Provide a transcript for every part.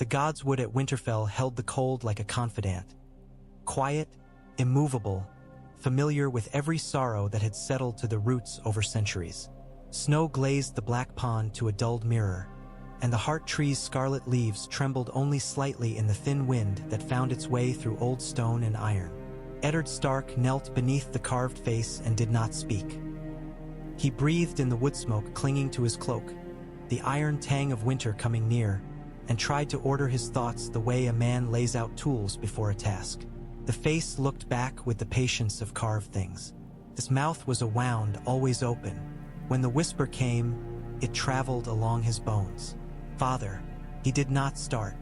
The godswood at Winterfell held the cold like a confidant. Quiet, immovable, familiar with every sorrow that had settled to the roots over centuries. Snow glazed the black pond to a dulled mirror, and the heart tree's scarlet leaves trembled only slightly in the thin wind that found its way through old stone and iron. Eddard Stark knelt beneath the carved face and did not speak. He breathed in the wood smoke clinging to his cloak, the iron tang of winter coming near, and tried to order his thoughts the way a man lays out tools before a task. The face looked back with the patience of carved things. His mouth was a wound, always open. When the whisper came, it traveled along his bones. Father, he did not start.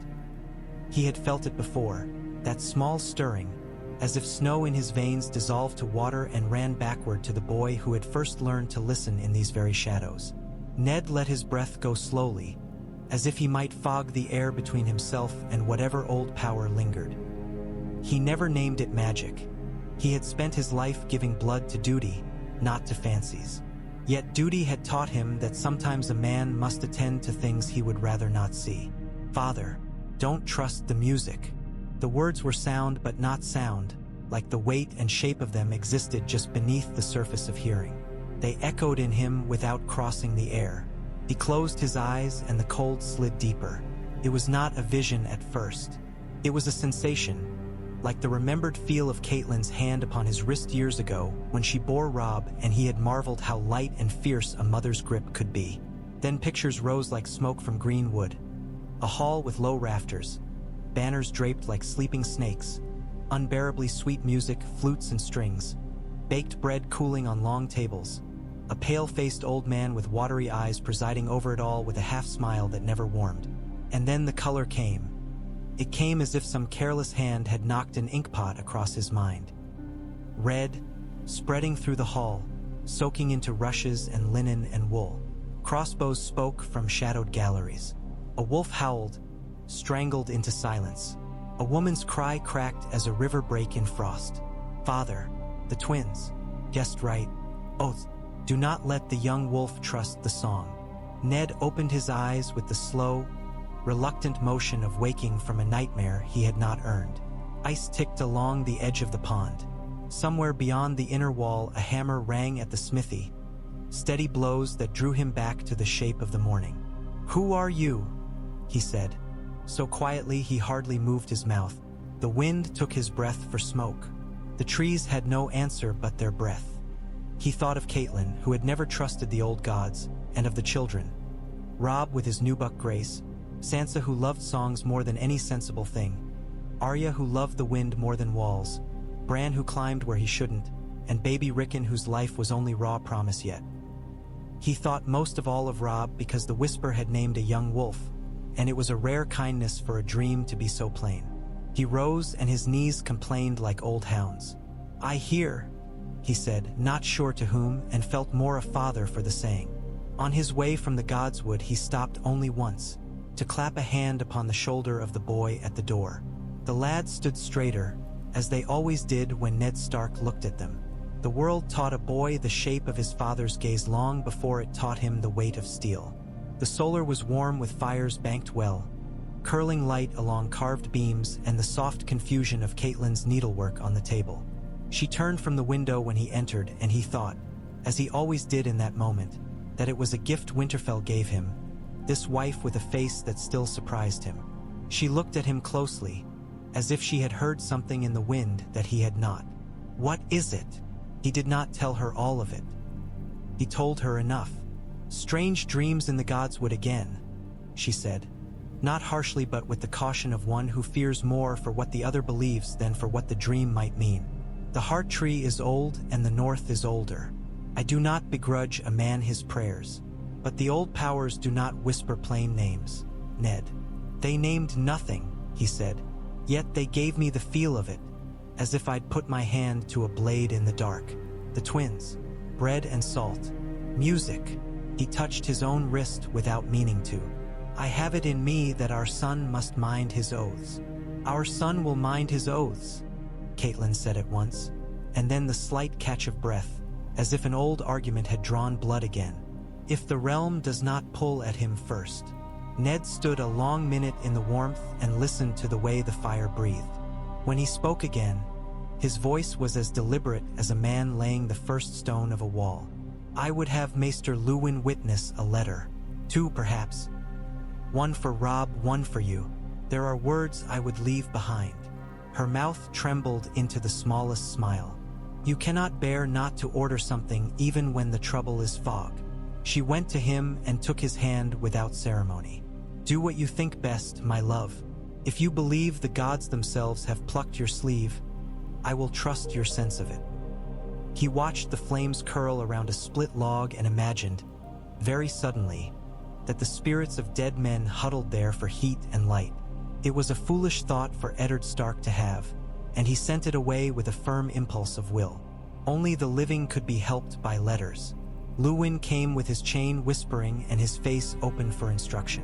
He had felt it before, that small stirring, as if snow in his veins dissolved to water and ran backward to the boy who had first learned to listen in these very shadows. Ned let his breath go slowly, as if he might fog the air between himself and whatever old power lingered. He never named it magic. He had spent his life giving blood to duty, not to fancies. Yet duty had taught him that sometimes a man must attend to things he would rather not see. Father, don't trust the music. The words were sound but not sound, like the weight and shape of them existed just beneath the surface of hearing. They echoed in him without crossing the air. He closed his eyes and the cold slid deeper. It was not a vision at first. It was a sensation, like the remembered feel of Catelyn's hand upon his wrist years ago when she bore Robb and he had marveled how light and fierce a mother's grip could be. Then pictures rose like smoke from green wood. A hall with low rafters, banners draped like sleeping snakes, unbearably sweet music, flutes and strings, baked bread cooling on long tables, a pale-faced old man with watery eyes presiding over it all with a half-smile that never warmed. And then the color came. It came as if some careless hand had knocked an inkpot across his mind. Red, spreading through the hall, soaking into rushes and linen and wool. Crossbows spoke from shadowed galleries. A wolf howled, strangled into silence. A woman's cry cracked as a river break in frost. Father, the twins, guessed right. Oath, do not let the young wolf trust the song. Ned opened his eyes with the slow, reluctant motion of waking from a nightmare he had not earned. Ice ticked along the edge of the pond. Somewhere beyond the inner wall, a hammer rang at the smithy, steady blows that drew him back to the shape of the morning. "Who are you?" he said, so quietly he hardly moved his mouth. The wind took his breath for smoke. The trees had no answer but their breath. He thought of Catelyn, who had never trusted the old gods, and of the children. Robb with his newbuck grace, Sansa who loved songs more than any sensible thing, Arya who loved the wind more than walls, Bran who climbed where he shouldn't, and baby Rickon whose life was only raw promise yet. He thought most of all of Robb because the whisper had named a young wolf, and it was a rare kindness for a dream to be so plain. He rose and his knees complained like old hounds. "I hear," he said, not sure to whom, and felt more a father for the saying. On his way from the godswood he stopped only once, to clap a hand upon the shoulder of the boy at the door. The lads stood straighter, as they always did when Ned Stark looked at them. The world taught a boy the shape of his father's gaze long before it taught him the weight of steel. The solar was warm with fires banked well, curling light along carved beams and the soft confusion of Catelyn's needlework on the table. She turned from the window when he entered, and he thought, as he always did in that moment, that it was a gift Winterfell gave him, this wife with a face that still surprised him. She looked at him closely, as if she had heard something in the wind that he had not. "What is it?" He did not tell her all of it. He told her enough. "Strange dreams in the godswood again," she said, not harshly but with the caution of one who fears more for what the other believes than for what the dream might mean. "The heart tree is old and the north is older. I do not begrudge a man his prayers, but the old powers do not whisper plain names, Ned. They named nothing," he said, "yet they gave me the feel of it, as if I'd put my hand to a blade in the dark. The twins, bread and salt, music." He touched his own wrist without meaning to. "I have it in me that our son must mind his oaths." "Our son will mind his oaths," Catelyn said at once, and then the slight catch of breath, as if an old argument had drawn blood again. "If the realm does not pull at him first." Ned stood a long minute in the warmth and listened to the way the fire breathed. When he spoke again, his voice was as deliberate as a man laying the first stone of a wall. "I would have Maester Luwin witness a letter. 2 perhaps. 1 for Robb, 1 for you. There are words I would leave behind." Her mouth trembled into the smallest smile. "You cannot bear not to order something even when the trouble is fog." She went to him and took his hand without ceremony. "Do what you think best, my love. If you believe the gods themselves have plucked your sleeve, I will trust your sense of it." He watched the flames curl around a split log and imagined, very suddenly, that the spirits of dead men huddled there for heat and light. It was a foolish thought for Eddard Stark to have, and he sent it away with a firm impulse of will. Only the living could be helped by letters. Luwin came with his chain whispering and his face open for instruction.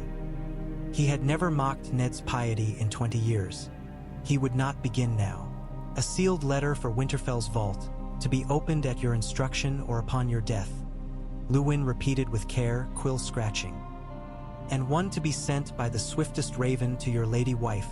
He had never mocked Ned's piety in 20 years. He would not begin now. "A sealed letter for Winterfell's vault, to be opened at your instruction or upon your death," Luwin repeated with care, quill scratching. "And 1 to be sent by the swiftest raven to your lady wife,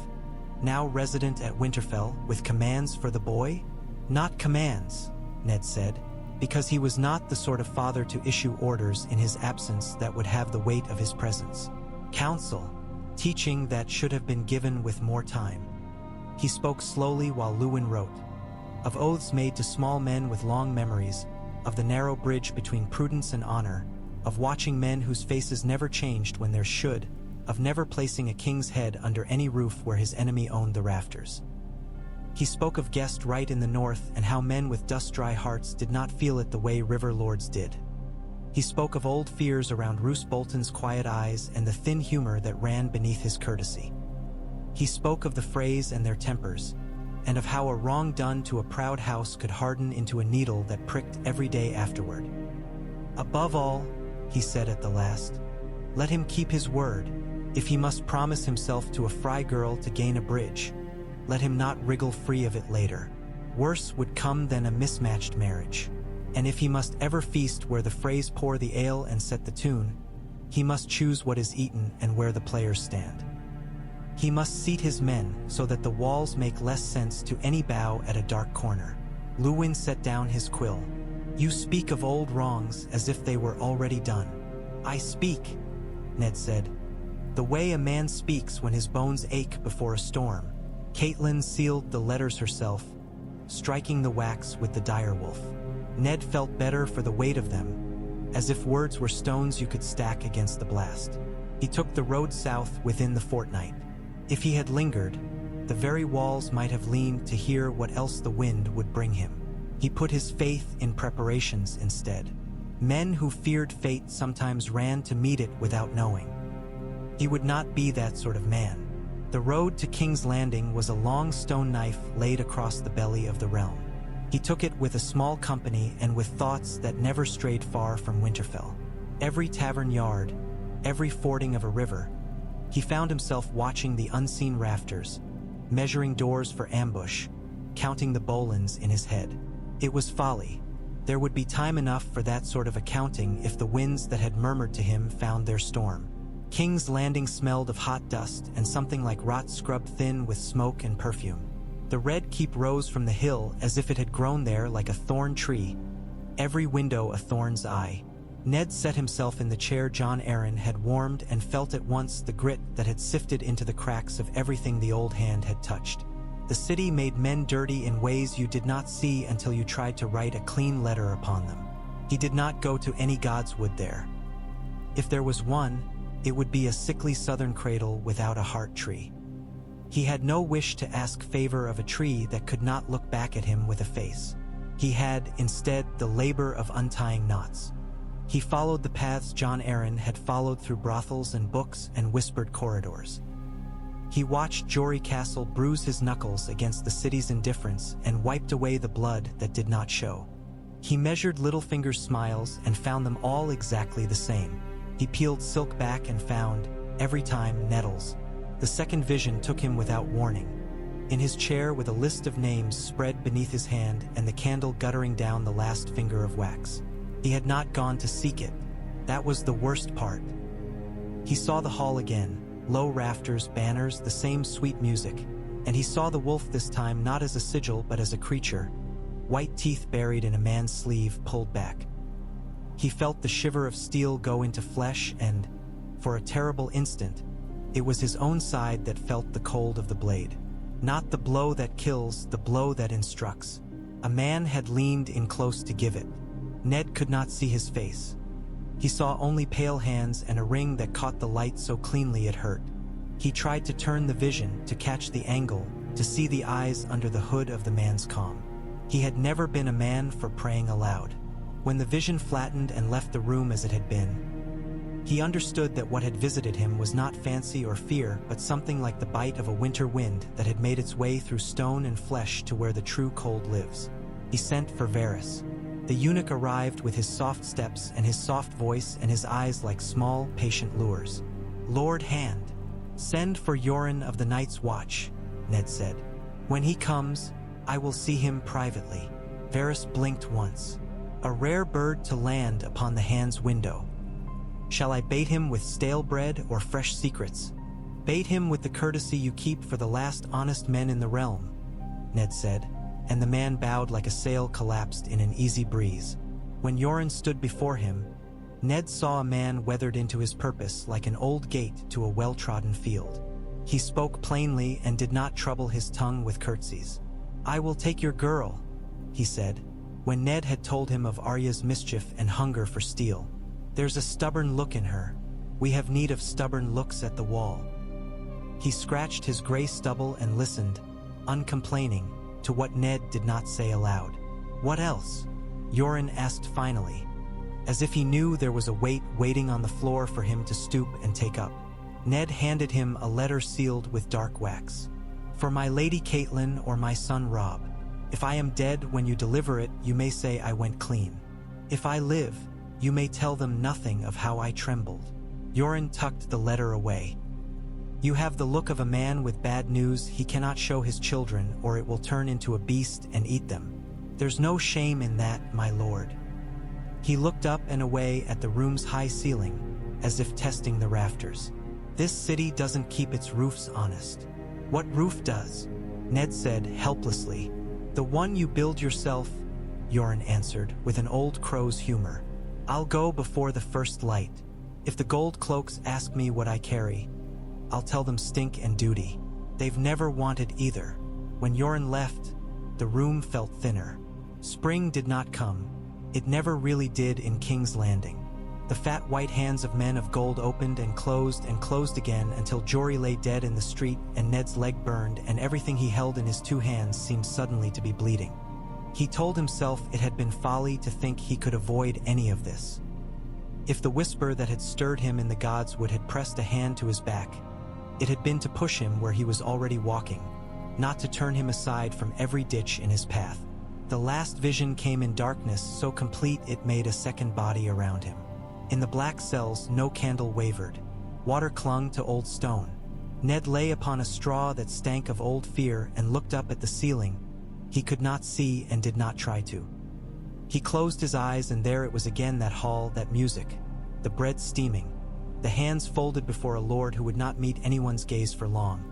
now resident at Winterfell, with commands for the boy?" "Not commands," Ned said, because he was not the sort of father to issue orders in his absence that would have the weight of his presence. "Counsel, teaching that should have been given with more time." He spoke slowly while Luwin wrote. "Of oaths made to small men with long memories, of the narrow bridge between prudence and honor, of watching men whose faces never changed when there should, of never placing a king's head under any roof where his enemy owned the rafters." He spoke of guest right in the north and how men with dust-dry hearts did not feel it the way river lords did. He spoke of old fears around Roose Bolton's quiet eyes and the thin humor that ran beneath his courtesy. He spoke of the Freys and their tempers, and of how a wrong done to a proud house could harden into a needle that pricked every day afterward. "Above all," he said at the last, "let him keep his word. If he must promise himself to a Frey girl to gain a bridge, let him not wriggle free of it later. Worse would come than a mismatched marriage. And if he must ever feast where the Freys pour the ale and set the tune, he must choose what is eaten and where the players stand. He must seat his men so that the walls make less sense to any bow at a dark corner." Luwin set down his quill. "You speak of old wrongs as if they were already done." "I speak," Ned said, "the way a man speaks when his bones ache before a storm." Catelyn sealed the letters herself, striking the wax with the direwolf. Ned felt better for the weight of them, as if words were stones you could stack against the blast. He took the road south within the fortnight. If he had lingered, the very walls might have leaned to hear what else the wind would bring him. He put his faith in preparations instead. Men who feared fate sometimes ran to meet it without knowing. He would not be that sort of man. The road to King's Landing was a long stone knife laid across the belly of the realm. He took it with a small company and with thoughts that never strayed far from Winterfell. Every tavern yard, every fording of a river, he found himself watching the unseen rafters, measuring doors for ambush, counting the bolins in his head. It was folly. There would be time enough for that sort of accounting if the winds that had murmured to him found their storm. King's Landing smelled of hot dust and something like rot scrubbed thin with smoke and perfume. The red keep rose from the hill as if it had grown there like a thorn tree, every window a thorn's eye. Ned set himself in the chair Jon Arryn had warmed and felt at once the grit that had sifted into the cracks of everything the old hand had touched. The city made men dirty in ways you did not see until you tried to write a clean letter upon them. He did not go to any godswood there. If there was one, it would be a sickly southern cradle without a heart tree. He had no wish to ask favor of a tree that could not look back at him with a face. He had, instead, the labor of untying knots. He followed the paths Jon Arryn had followed through brothels and books and whispered corridors. He watched Jory Castle bruise his knuckles against the city's indifference and wiped away the blood that did not show. He measured Littlefinger's smiles and found them all exactly the same. He peeled silk back and found, every time, nettles. The second vision took him without warning. In his chair with a list of names spread beneath his hand and the candle guttering down the last finger of wax. He had not gone to seek it. That was the worst part. He saw the hall again, low rafters, banners, the same sweet music, and he saw the wolf this time not as a sigil but as a creature, white teeth buried in a man's sleeve pulled back. He felt the shiver of steel go into flesh and, for a terrible instant, it was his own side that felt the cold of the blade. Not the blow that kills, the blow that instructs. A man had leaned in close to give it. Ned could not see his face. He saw only pale hands and a ring that caught the light so cleanly it hurt. He tried to turn the vision, to catch the angle, to see the eyes under the hood of the man's calm. He had never been a man for praying aloud. When the vision flattened and left the room as it had been, he understood that what had visited him was not fancy or fear, but something like the bite of a winter wind that had made its way through stone and flesh to where the true cold lives. He sent for Varys. The eunuch arrived with his soft steps and his soft voice and his eyes like small, patient lures. "Lord Hand, send for Yoren of the Night's Watch," Ned said. "When he comes, I will see him privately." Varys blinked once. A rare bird to land upon the hand's window. "Shall I bait him with stale bread or fresh secrets?" "Bait him with the courtesy you keep for the last honest men in the realm," Ned said, and the man bowed like a sail collapsed in an easy breeze. When Yoren stood before him, Ned saw a man weathered into his purpose like an old gate to a well-trodden field. He spoke plainly and did not trouble his tongue with curtsies. "I will take your girl," he said, when Ned had told him of Arya's mischief and hunger for steel. "There's a stubborn look in her. We have need of stubborn looks at the wall." He scratched his gray stubble and listened, uncomplaining, to what Ned did not say aloud. "What else?" Yoren asked finally, as if he knew there was a weight waiting on the floor for him to stoop and take up. Ned handed him a letter sealed with dark wax. "For my lady Catelyn or my son Robb. If I am dead when you deliver it, you may say I went clean. If I live, you may tell them nothing of how I trembled." Yoren tucked the letter away. "You have the look of a man with bad news he cannot show his children, or it will turn into a beast and eat them. There's no shame in that, my lord." He looked up and away at the room's high ceiling, as if testing the rafters. "This city doesn't keep its roofs honest." "What roof does?" Ned said helplessly. "The one you build yourself," Yoren answered with an old crow's humor. "I'll go before the first light. If the gold cloaks ask me what I carry, I'll tell them stink and duty. They've never wanted either." When Yoren left, the room felt thinner. Spring did not come. It never really did in King's Landing. The fat white hands of men of gold opened and closed again until Jory lay dead in the street and Ned's leg burned and everything he held in his two hands seemed suddenly to be bleeding. He told himself it had been folly to think he could avoid any of this. If the whisper that had stirred him in the godswood had pressed a hand to his back, it had been to push him where he was already walking, not to turn him aside from every ditch in his path. The last vision came in darkness so complete it made a second body around him. In the black cells, no candle wavered. Water clung to old stone. Ned lay upon a straw that stank of old fear and looked up at the ceiling. He could not see and did not try to. He closed his eyes and there it was again, that hall, that music, the bread steaming, the hands folded before a lord who would not meet anyone's gaze for long.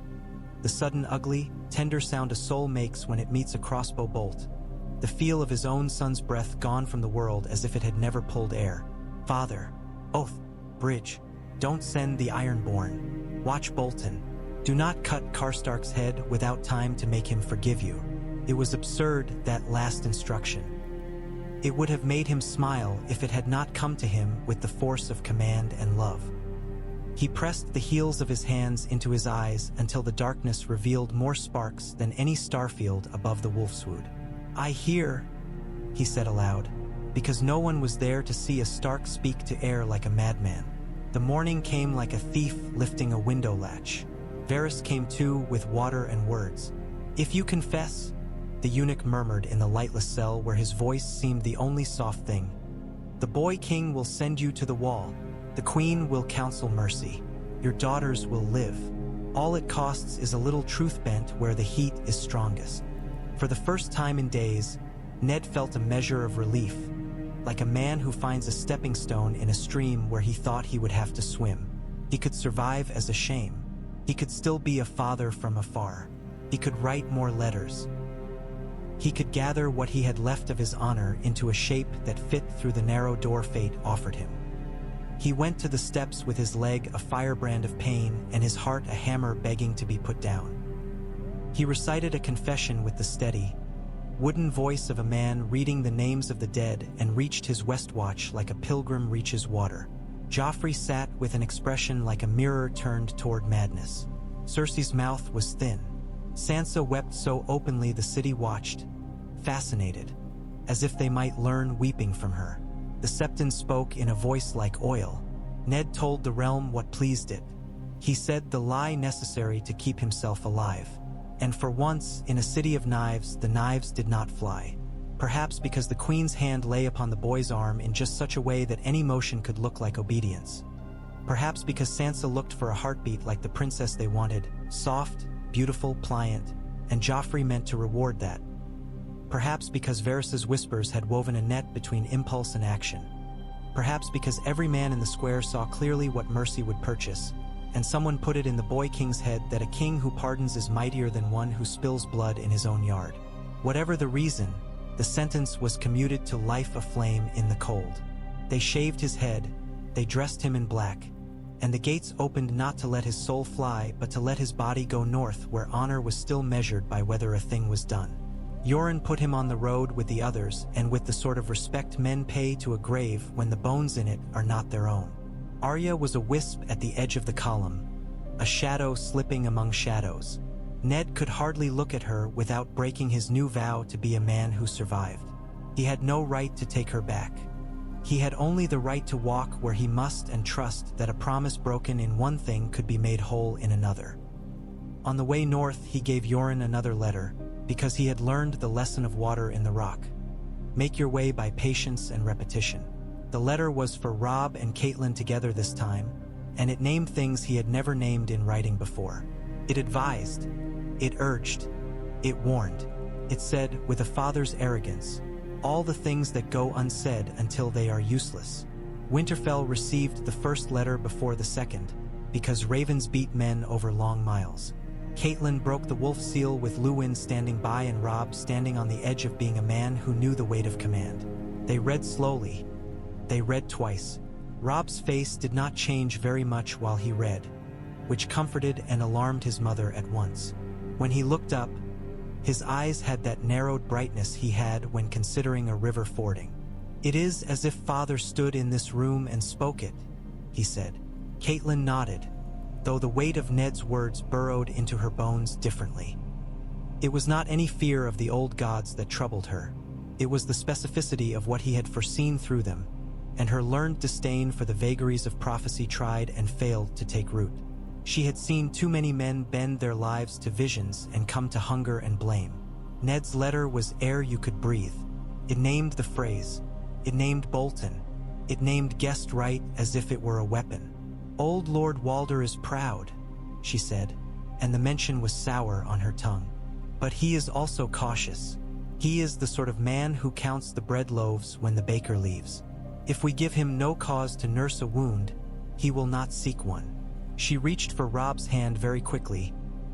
The sudden ugly, tender sound a soul makes when it meets a crossbow bolt. The feel of his own son's breath gone from the world as if it had never pulled air. "Father, oath, bridge, don't send the Ironborn. Watch Bolton. Do not cut Karstark's head without time to make him forgive you." It was absurd, that last instruction. It would have made him smile if it had not come to him with the force of command and love. He pressed the heels of his hands into his eyes until the darkness revealed more sparks than any starfield above the wolfswood. "I hear," he said aloud, because no one was there to see a Stark speak to air like a madman. The morning came like a thief lifting a window latch. Varys came too with water and words. "If you confess," the eunuch murmured in the lightless cell where his voice seemed the only soft thing, "the boy king will send you to the wall. The queen will counsel mercy. Your daughters will live. All it costs is a little truth bent where the heat is strongest." For the first time in days, Ned felt a measure of relief, like a man who finds a stepping stone in a stream where he thought he would have to swim. He could survive as a shame. He could still be a father from afar. He could write more letters. He could gather what he had left of his honor into a shape that fit through the narrow door fate offered him. He went to the steps with his leg a firebrand of pain and his heart a hammer begging to be put down. He recited a confession with the steady, wooden voice of a man reading the names of the dead and reached his west watch like a pilgrim reaches water. Joffrey sat with an expression like a mirror turned toward madness. Cersei's mouth was thin. Sansa wept so openly the city watched, fascinated, as if they might learn weeping from her. The Septon spoke in a voice like oil. Ned told the realm what pleased it. He said the lie necessary to keep himself alive. And for once, in a city of knives, the knives did not fly. Perhaps because the queen's hand lay upon the boy's arm in just such a way that any motion could look like obedience. Perhaps because Sansa looked for a heartbeat like the princess they wanted, soft, beautiful, pliant, and Joffrey meant to reward that. Perhaps because Varys's whispers had woven a net between impulse and action. Perhaps because every man in the square saw clearly what mercy would purchase, and someone put it in the boy king's head that a king who pardons is mightier than one who spills blood in his own yard. Whatever the reason, the sentence was commuted to life aflame in the cold. They shaved his head, they dressed him in black, and the gates opened not to let his soul fly but to let his body go north where honor was still measured by whether a thing was done. Yoren put him on the road with the others and with the sort of respect men pay to a grave when the bones in it are not their own. Arya was a wisp at the edge of the column, a shadow slipping among shadows. Ned could hardly look at her without breaking his new vow to be a man who survived. He had no right to take her back. He had only the right to walk where he must and trust that a promise broken in one thing could be made whole in another. On the way north, he gave Yoren another letter, because he had learned the lesson of water in the rock. Make your way by patience and repetition. The letter was for Robb and Catelyn together this time, and it named things he had never named in writing before. It advised, it urged, it warned. It said, with a father's arrogance, all the things that go unsaid until they are useless. Winterfell received the first letter before the second, because ravens beat men over long miles. Catelyn broke the wolf seal with Luwin standing by and Robb standing on the edge of being a man who knew the weight of command. They read slowly. They read twice. Robb's face did not change very much while he read, which comforted and alarmed his mother at once. When he looked up, his eyes had that narrowed brightness he had when considering a river fording. It is as if Father stood in this room and spoke it, he said. Catelyn nodded, though the weight of Ned's words burrowed into her bones differently. It was not any fear of the old gods that troubled her. It was the specificity of what he had foreseen through them, and her learned disdain for the vagaries of prophecy tried and failed to take root. She had seen too many men bend their lives to visions and come to hunger and blame. Ned's letter was air you could breathe. It named the Freys. It named Bolton. It named guest right as if it were a weapon. Old Lord Walder is proud, she said, and the mention was sour on her tongue. But he is also cautious. He is the sort of man who counts the bread loaves when the baker leaves. If we give him no cause to nurse a wound, he will not seek one. She reached for Robb's hand very quickly,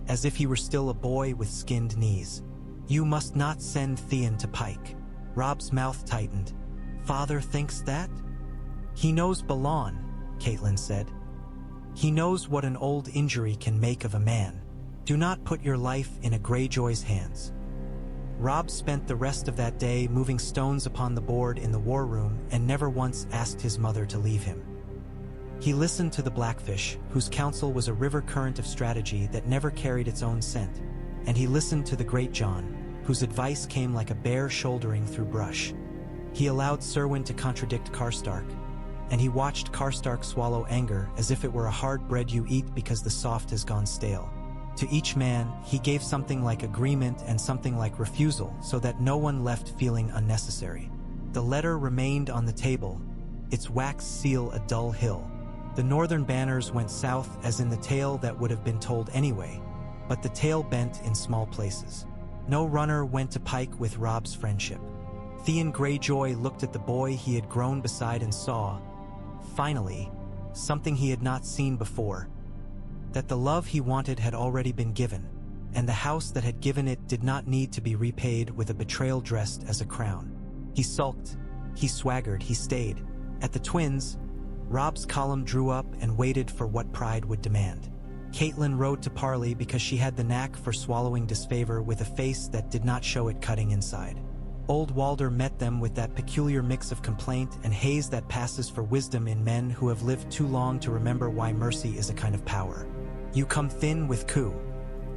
as if he were still a boy with skinned knees. You must not send Theon to Pike. Robb's mouth tightened. Father thinks that? He knows Balan, Catelyn said. He knows what an old injury can make of a man. Do not put your life in a Greyjoy's hands. Robb spent the rest of that day moving stones upon the board in the war room and never once asked his mother to leave him. He listened to the Blackfish, whose counsel was a river current of strategy that never carried its own scent, and he listened to the Great John, whose advice came like a bear shouldering through brush. He allowed Serwyn to contradict Karstark, and he watched Karstark swallow anger as if it were a hard bread you eat because the soft has gone stale. To each man, he gave something like agreement and something like refusal so that no one left feeling unnecessary. The letter remained on the table, its wax seal a dull hill. The northern banners went south as in the tale that would have been told anyway, but the tale bent in small places. No runner went to Pike with Robb's friendship. Theon Greyjoy looked at the boy he had grown beside and saw, finally, something he had not seen before. That the love he wanted had already been given, and the house that had given it did not need to be repaid with a betrayal dressed as a crown. He sulked, he swaggered, he stayed. At the twins, Robb's column drew up and waited for what pride would demand. Caitlin rode to parley because she had the knack for swallowing disfavor with a face that did not show it cutting inside. Old Walder met them with that peculiar mix of complaint and haze that passes for wisdom in men who have lived too long to remember why mercy is a kind of power. You come thin with coup.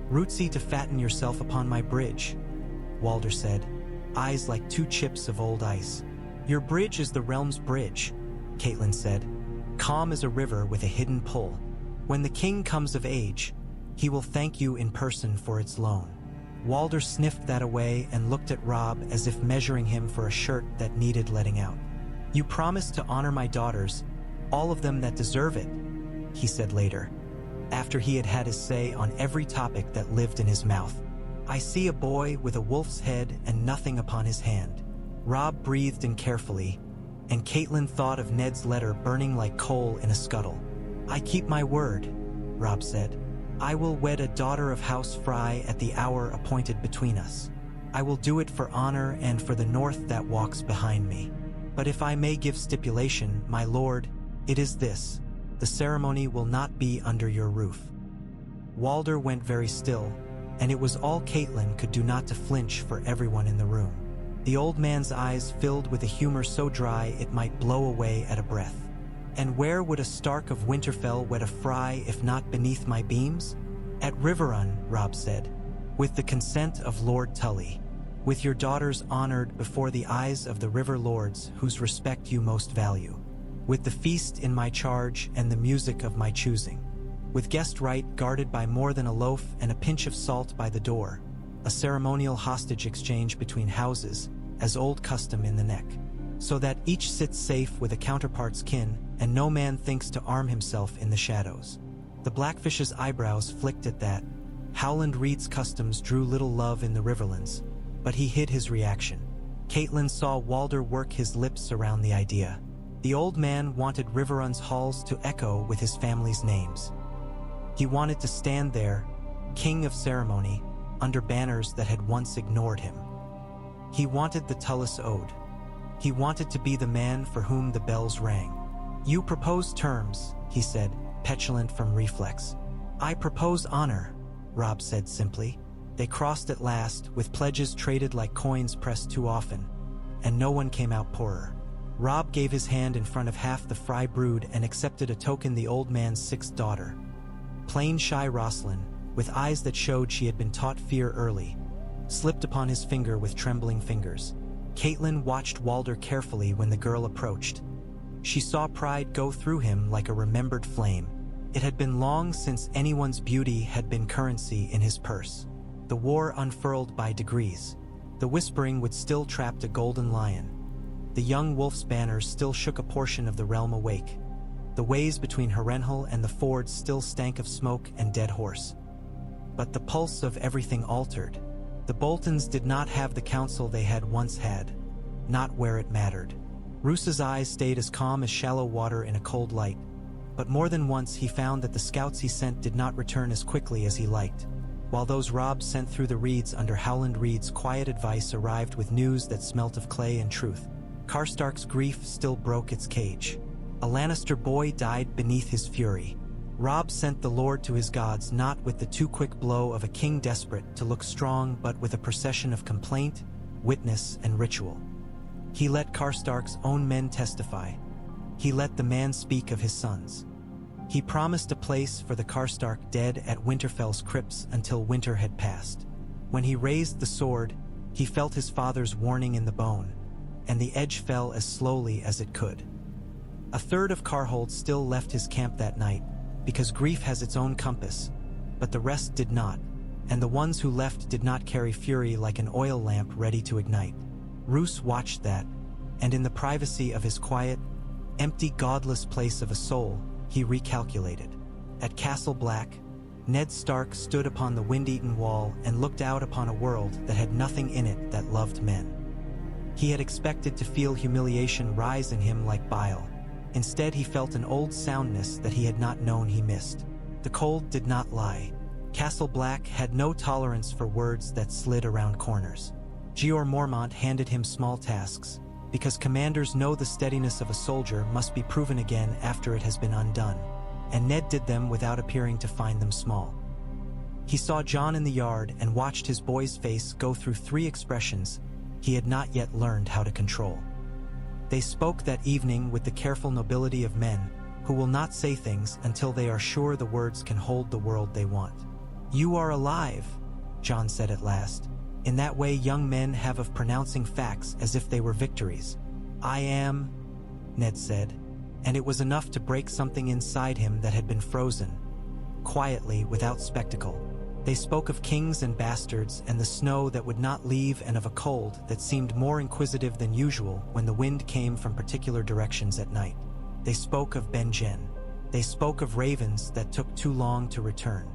Rootsy to fatten yourself upon my bridge, Walder said, eyes like two chips of old ice. Your bridge is the realm's bridge, Caitlin said, calm as a river with a hidden pull. When the king comes of age, he will thank you in person for its loan. Walder sniffed that away and looked at Robb as if measuring him for a shirt that needed letting out. You promised to honor my daughters, all of them that deserve it, he said later, after he had had his say on every topic that lived in his mouth. I see a boy with a wolf's head and nothing upon his hand. Robb breathed in carefully, and Caitlin thought of Ned's letter burning like coal in a scuttle. I keep my word, Robb said. I will wed a daughter of House Frey at the hour appointed between us. I will do it for honor and for the north that walks behind me. But if I may give stipulation, my lord, it is this: the ceremony will not be under your roof. Walder went very still, and it was all Caitlin could do not to flinch for everyone in the room. The old man's eyes filled with a humor so dry it might blow away at a breath. And where would a Stark of Winterfell wed a Frey if not beneath my beams? At Riverrun, Robb said, with the consent of Lord Tully, with your daughters honored before the eyes of the river lords whose respect you most value, with the feast in my charge and the music of my choosing, with guest right guarded by more than a loaf and a pinch of salt by the door, a ceremonial hostage exchange between houses, as old custom in the neck, so that each sits safe with a counterpart's kin, and no man thinks to arm himself in the shadows. The Blackfish's eyebrows flicked at that. Howland Reed's customs drew little love in the Riverlands, but he hid his reaction. Caitlin saw Walder work his lips around the idea. The old man wanted Riverrun's halls to echo with his family's names. He wanted to stand there, king of ceremony, under banners that had once ignored him. He wanted the Tullis Ode. He wanted to be the man for whom the bells rang. You propose terms, he said, petulant from reflex. I propose honor, Robb said simply. They crossed at last, with pledges traded like coins pressed too often, and no one came out poorer. Robb gave his hand in front of half the Frey brood and accepted a token, the old man's sixth daughter. Plain shy Roslyn, with eyes that showed she had been taught fear early, slipped upon his finger with trembling fingers. Caitlin watched Walder carefully when the girl approached. She saw pride go through him like a remembered flame. It had been long since anyone's beauty had been currency in his purse. The war unfurled by degrees. The whispering would still trapped a golden lion. The young wolf's banners still shook a portion of the realm awake. The ways between Harrenhal and the fords still stank of smoke and dead horse. But the pulse of everything altered. The Boltons did not have the counsel they had once had, not where it mattered. Roos's eyes stayed as calm as shallow water in a cold light, but more than once he found that the scouts he sent did not return as quickly as he liked, while those Robb sent through the reeds under Howland Reed's quiet advice arrived with news that smelt of clay and truth. Karstark's grief still broke its cage. A Lannister boy died beneath his fury. Robb sent the Lord to his gods not with the too quick blow of a king desperate to look strong, but with a procession of complaint, witness, and ritual. He let Karstark's own men testify. He let the man speak of his sons. He promised a place for the Karstark dead at Winterfell's crypts until winter had passed. When he raised the sword, he felt his father's warning in the bone, and the edge fell as slowly as it could. A third of Karhold still left his camp that night, because grief has its own compass, but the rest did not, and the ones who left did not carry fury like an oil lamp ready to ignite. Roose watched that, and in the privacy of his quiet, empty, godless place of a soul, he recalculated. At Castle Black, Ned Stark stood upon the wind-eaten wall and looked out upon a world that had nothing in it that loved men. He had expected to feel humiliation rise in him like bile, Instead, he felt an old soundness that he had not known he missed. The cold did not lie. Castle Black had no tolerance for words that slid around corners. Jeor Mormont handed him small tasks, because commanders know the steadiness of a soldier must be proven again after it has been undone, and Ned did them without appearing to find them small. He saw Jon in the yard and watched his boy's face go through 3 expressions he had not yet learned how to control. They spoke that evening with the careful nobility of men who will not say things until they are sure the words can hold the world they want. "You are alive," Jon said at last, in that way young men have of pronouncing facts as if they were victories. "I am," Ned said, and it was enough to break something inside him that had been frozen, quietly, without spectacle. They spoke of kings and bastards and the snow that would not leave, and of a cold that seemed more inquisitive than usual when the wind came from particular directions at night. They spoke of Ben-Jen. They spoke of ravens that took too long to return.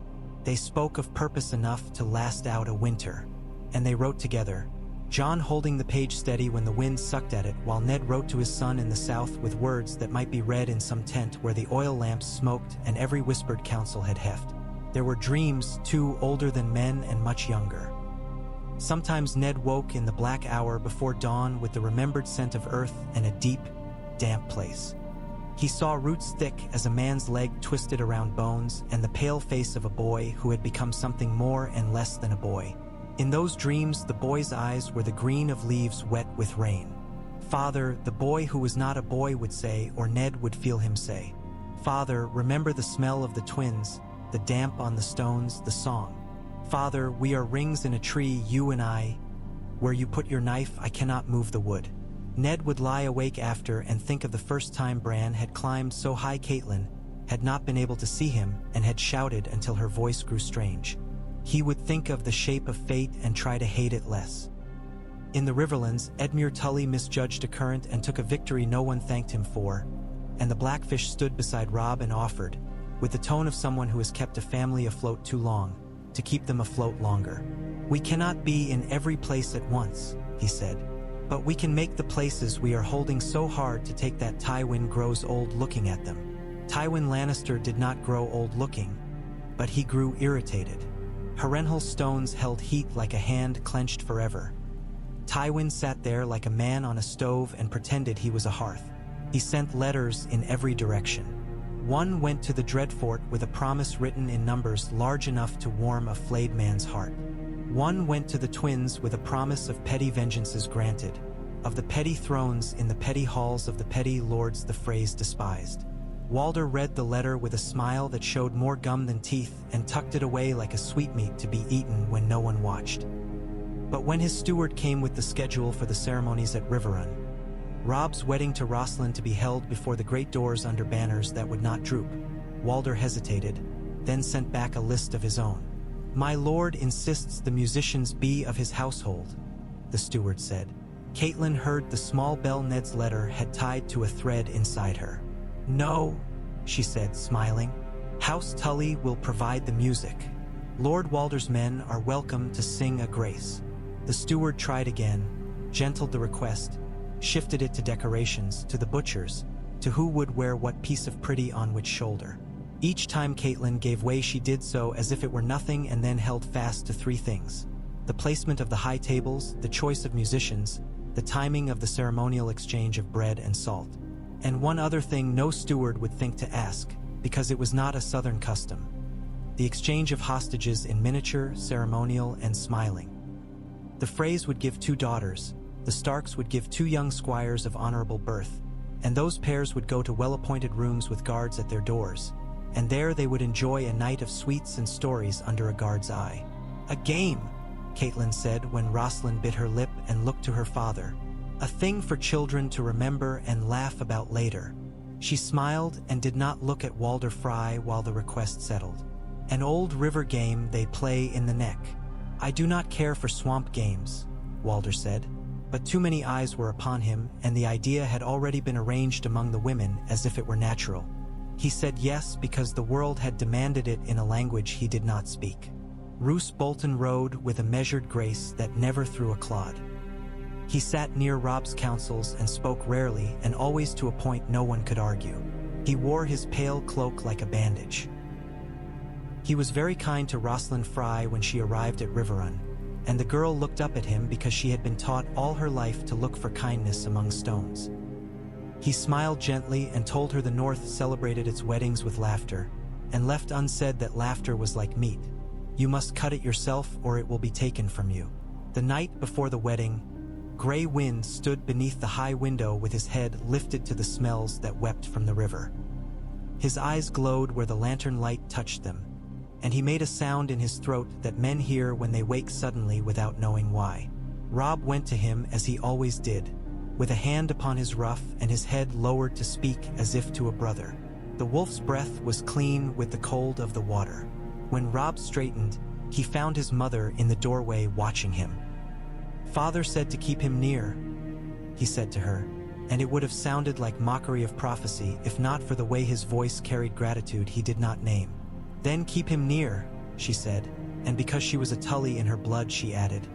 They spoke of purpose enough to last out a winter. And they wrote together, Jon holding the page steady when the wind sucked at it, while Ned wrote to his son in the south with words that might be read in some tent where the oil lamps smoked and every whispered counsel had heft. There were dreams, too, older than men and much younger. Sometimes Ned woke in the black hour before dawn with the remembered scent of earth and a deep, damp place. He saw roots thick as a man's leg twisted around bones, and the pale face of a boy who had become something more and less than a boy. In those dreams, the boy's eyes were the green of leaves wet with rain. "Father," the boy who was not a boy would say, or Ned would feel him say. "Father, remember the smell of the twins, the damp on the stones, the song. Father, we are rings in a tree, you and I. Where you put your knife, I cannot move the wood." Ned would lie awake after and think of the first time Bran had climbed so high Catelyn had not been able to see him and had shouted until her voice grew strange. He would think of the shape of fate and try to hate it less. In the Riverlands, Edmure Tully misjudged a current and took a victory no one thanked him for, and the Blackfish stood beside Robb and offered, with the tone of someone who has kept a family afloat too long, to keep them afloat longer. "We cannot be in every place at once," he said, "but we can make the places we are holding so hard to take that Tywin grows old looking at them." Tywin Lannister did not grow old looking, but he grew irritated. Harrenhal stones held heat like a hand clenched forever. Tywin sat there like a man on a stove and pretended he was a hearth. He sent letters in every direction. One went to the Dreadfort with a promise written in numbers large enough to warm a flayed man's heart. One went to the twins with a promise of petty vengeances granted, of the petty thrones in the petty halls of the petty lords the Freys despised. Walder read the letter with a smile that showed more gum than teeth and tucked it away like a sweetmeat to be eaten when no one watched. But when his steward came with the schedule for the ceremonies at Riverrun, Robb's wedding to Rosalind to be held before the great doors under banners that would not droop, Walder hesitated, then sent back a list of his own. "My lord insists the musicians be of his household," the steward said. Catelyn heard the small bell Ned's letter had tied to a thread inside her. "No," she said, smiling. "House Tully will provide the music. Lord Walder's men are welcome to sing a grace." The steward tried again, gentled the request, shifted it to decorations, to the butchers, to who would wear what piece of pretty on which shoulder. Each time Catelyn gave way, she did so as if it were nothing, and then held fast to 3 things: the placement of the high tables, the choice of musicians, the timing of the ceremonial exchange of bread and salt. And one other thing no steward would think to ask, because it was not a southern custom: the exchange of hostages in miniature, ceremonial, and smiling. The Freys would give 2 daughters, the Starks would give 2 young squires of honorable birth, and those pairs would go to well-appointed rooms with guards at their doors, and there they would enjoy a night of sweets and stories under a guard's eye. "A game," Catelyn said when Rosalind bit her lip and looked to her father. "A thing for children to remember and laugh about later." She smiled and did not look at Walder Frey while the request settled. "An old river game they play in the neck." "I do not care for swamp games," Walder said, but too many eyes were upon him, and the idea had already been arranged among the women as if it were natural. He said yes because the world had demanded it in a language he did not speak. Roose Bolton rode with a measured grace that never threw a clod. He sat near Robb's councils and spoke rarely and always to a point no one could argue. He wore his pale cloak like a bandage. He was very kind to Rosalind Frey when she arrived at Riverrun, and the girl looked up at him because she had been taught all her life to look for kindness among stones. He smiled gently and told her the North celebrated its weddings with laughter, and left unsaid that laughter was like meat. You must cut it yourself or it will be taken from you. The night before the wedding, Grey Wind stood beneath the high window with his head lifted to the smells that wept from the river. His eyes glowed where the lantern light touched them, and he made a sound in his throat that men hear when they wake suddenly without knowing why. Robb went to him as he always did, with a hand upon his ruff and his head lowered to speak as if to a brother. The wolf's breath was clean with the cold of the water. When Robb straightened, he found his mother in the doorway watching him. "Father said to keep him near," he said to her, and it would have sounded like mockery of prophecy if not for the way his voice carried gratitude he did not name. "Then keep him near," she said, and because she was a Tully in her blood she added,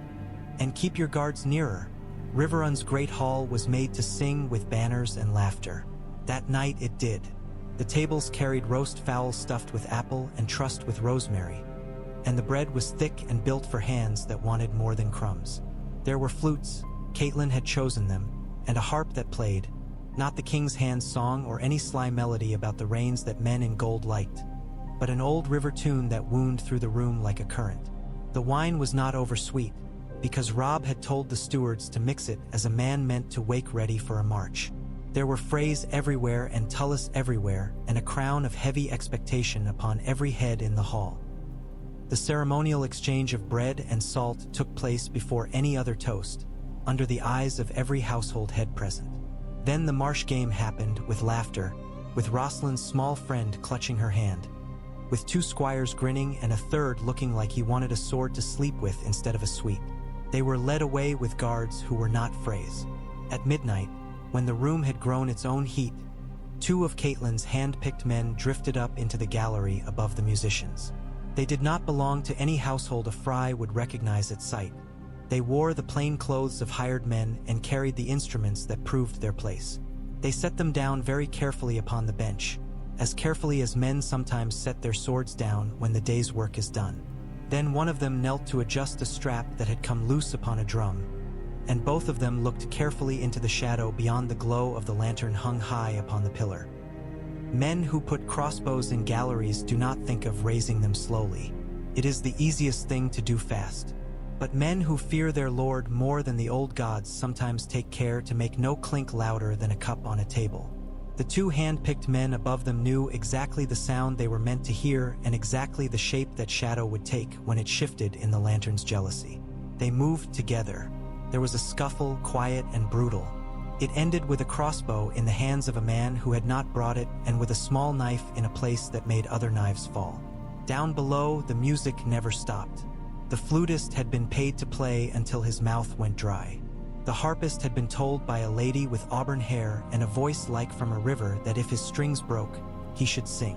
"and keep your guards nearer." Riverrun's great hall was made to sing with banners and laughter. That night it did. The tables carried roast fowl stuffed with apple and trussed with rosemary, and the bread was thick and built for hands that wanted more than crumbs. There were flutes, Catelyn had chosen them, and a harp that played, not the king's hand song or any sly melody about the rains that men in gold liked, but an old river tune that wound through the room like a current. The wine was not oversweet, because Robb had told the stewards to mix it as a man meant to wake ready for a march. There were Freys everywhere and Tullus everywhere, and a crown of heavy expectation upon every head in the hall. The ceremonial exchange of bread and salt took place before any other toast, under the eyes of every household head present. Then the marsh game happened with laughter, with Rosalind's small friend clutching her hand, with two squires grinning and a third looking like he wanted a sword to sleep with instead of a sweet. They were led away with guards who were not Freys. At midnight, when the room had grown its own heat, two of Catelyn's hand-picked men drifted up into the gallery above the musicians. They did not belong to any household a Frey would recognize at sight. They wore the plain clothes of hired men and carried the instruments that proved their place. They set them down very carefully upon the bench, as carefully as men sometimes set their swords down when the day's work is done. Then one of them knelt to adjust a strap that had come loose upon a drum, and both of them looked carefully into the shadow beyond the glow of the lantern hung high upon the pillar. Men who put crossbows in galleries do not think of raising them slowly. It is the easiest thing to do fast. But men who fear their lord more than the old gods sometimes take care to make no clink louder than a cup on a table. The two hand-picked men above them knew exactly the sound they were meant to hear and exactly the shape that shadow would take when it shifted in the lantern's jealousy. They moved together. There was a scuffle, quiet and brutal. It ended with a crossbow in the hands of a man who had not brought it and with a small knife in a place that made other knives fall. Down below, the music never stopped. The flutist had been paid to play until his mouth went dry. The harpist had been told by a lady with auburn hair and a voice like from a river that if his strings broke, he should sing.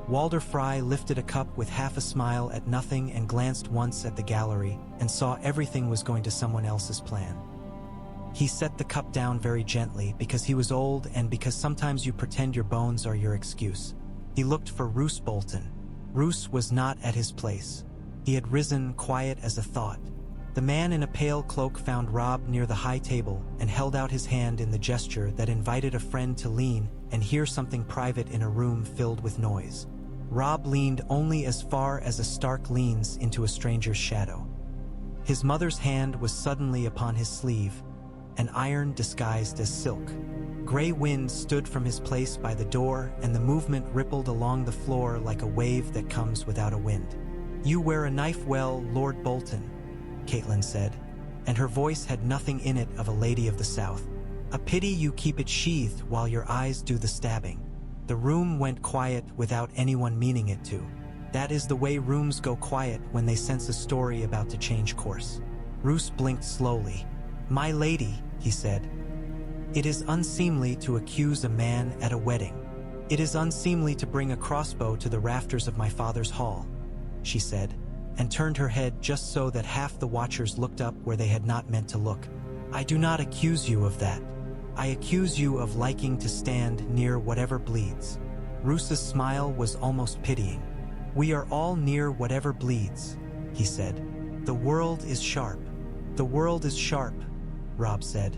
Walder Frey lifted a cup with half a smile at nothing and glanced once at the gallery and saw everything was going to someone else's plan. He set the cup down very gently because he was old and because sometimes you pretend your bones are your excuse. He looked for Roose Bolton. Roose was not at his place. He had risen, quiet as a thought. The man in a pale cloak found Robb near the high table and held out his hand in the gesture that invited a friend to lean and hear something private in a room filled with noise. Robb leaned only as far as a Stark leans into a stranger's shadow. His mother's hand was suddenly upon his sleeve, an iron disguised as silk. Grey Wind stood from his place by the door, and the movement rippled along the floor like a wave that comes without a wind. "You wear a knife well, Lord Bolton," Catelyn said, and her voice had nothing in it of a lady of the South. "A pity you keep it sheathed while your eyes do the stabbing." The room went quiet without anyone meaning it to. That is the way rooms go quiet when they sense a story about to change course. Roose blinked slowly. "My lady," he said, "it is unseemly to accuse a man at a wedding. It is unseemly to bring a crossbow to the rafters of my father's hall," she said, and turned her head just so that half the watchers looked up where they had not meant to look. I do not accuse you of that. I accuse you of liking to stand near whatever bleeds. Roos's smile was almost pitying. We are all near whatever bleeds, he said. The world is sharp. The world is sharp, Robb said.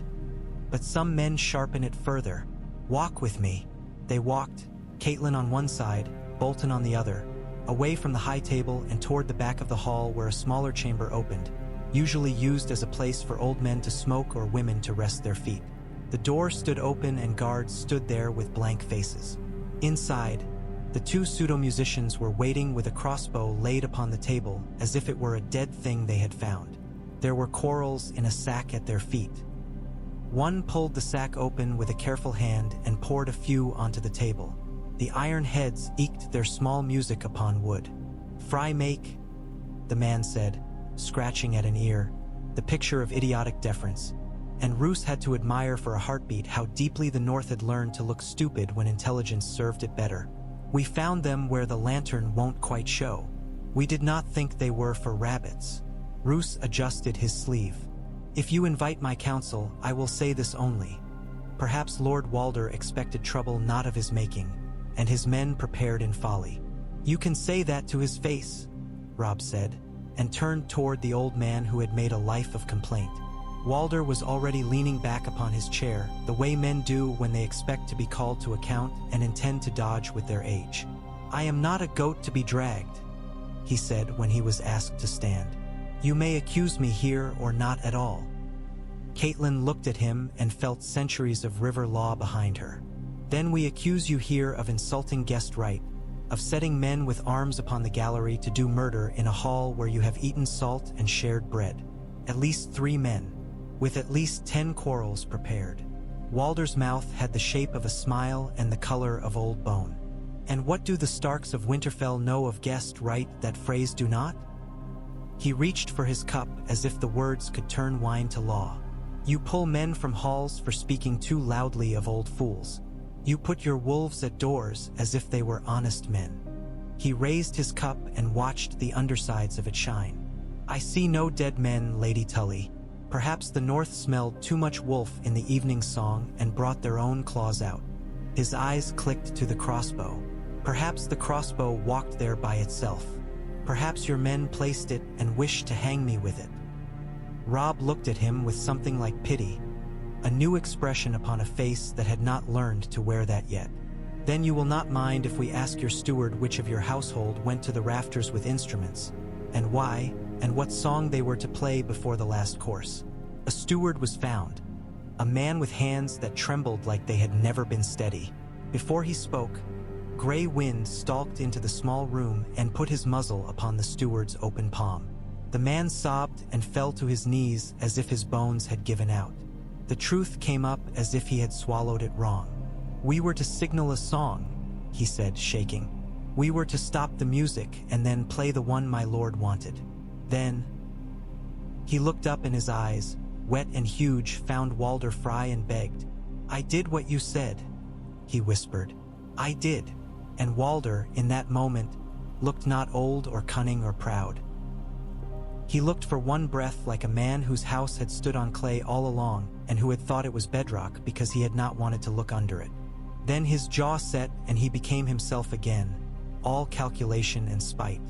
But some men sharpen it further. Walk with me. They walked, Caitlin on one side, Bolton on the other, away from the high table and toward the back of the hall where a smaller chamber opened, usually used as a place for old men to smoke or women to rest their feet. The door stood open and guards stood there with blank faces. Inside, the two pseudo-musicians were waiting with a crossbow laid upon the table as if it were a dead thing they had found. There were quarrels in a sack at their feet. One pulled the sack open with a careful hand and poured a few onto the table. The iron heads eked their small music upon wood. "Fry make," the man said, scratching at an ear, the picture of idiotic deference. And Roos had to admire for a heartbeat how deeply the North had learned to look stupid when intelligence served it better. "We found them where the lantern won't quite show. We did not think they were for rabbits." Roos adjusted his sleeve. "If you invite my counsel, I will say this only. Perhaps Lord Walder expected trouble not of his making, and his men prepared in folly." "You can say that to his face," Robb said, and turned toward the old man who had made a life of complaint. Walder was already leaning back upon his chair, the way men do when they expect to be called to account and intend to dodge with their age. "I am not a goat to be dragged," he said when he was asked to stand. "You may accuse me here or not at all." Caitlin looked at him and felt centuries of river law behind her. "Then we accuse you here of insulting guest right, of setting men with arms upon the gallery to do murder in a hall where you have eaten salt and shared bread. At least 3 men, with at least 10 quarrels prepared." Walder's mouth had the shape of a smile and the color of old bone. "And what do the Starks of Winterfell know of guest right that Freys do not?" He reached for his cup as if the words could turn wine to law. "You pull men from halls for speaking too loudly of old fools. You put your wolves at doors as if they were honest men." He raised his cup and watched the undersides of it shine. "I see no dead men, Lady Tully. Perhaps the North smelled too much wolf in the evening song and brought their own claws out." His eyes clicked to the crossbow. "Perhaps the crossbow walked there by itself. Perhaps your men placed it and wished to hang me with it." Robb looked at him with something like pity, a new expression upon a face that had not learned to wear that yet. "Then you will not mind if we ask your steward which of your household went to the rafters with instruments, and why, and what song they were to play before the last course." A steward was found, a man with hands that trembled like they had never been steady. Before he spoke, Grey Wind stalked into the small room and put his muzzle upon the steward's open palm. The man sobbed and fell to his knees as if his bones had given out. The truth came up as if he had swallowed it wrong. "We were to signal a song," he said, shaking. "We were to stop the music and then play the one my lord wanted. Then..." He looked up and his eyes, wet and huge, found Walder Frey and begged. "I did what you said," he whispered. "I did." And Walder, in that moment, looked not old or cunning or proud. He looked for one breath like a man whose house had stood on clay all along and who had thought it was bedrock because he had not wanted to look under it. Then his jaw set and he became himself again, all calculation and spite.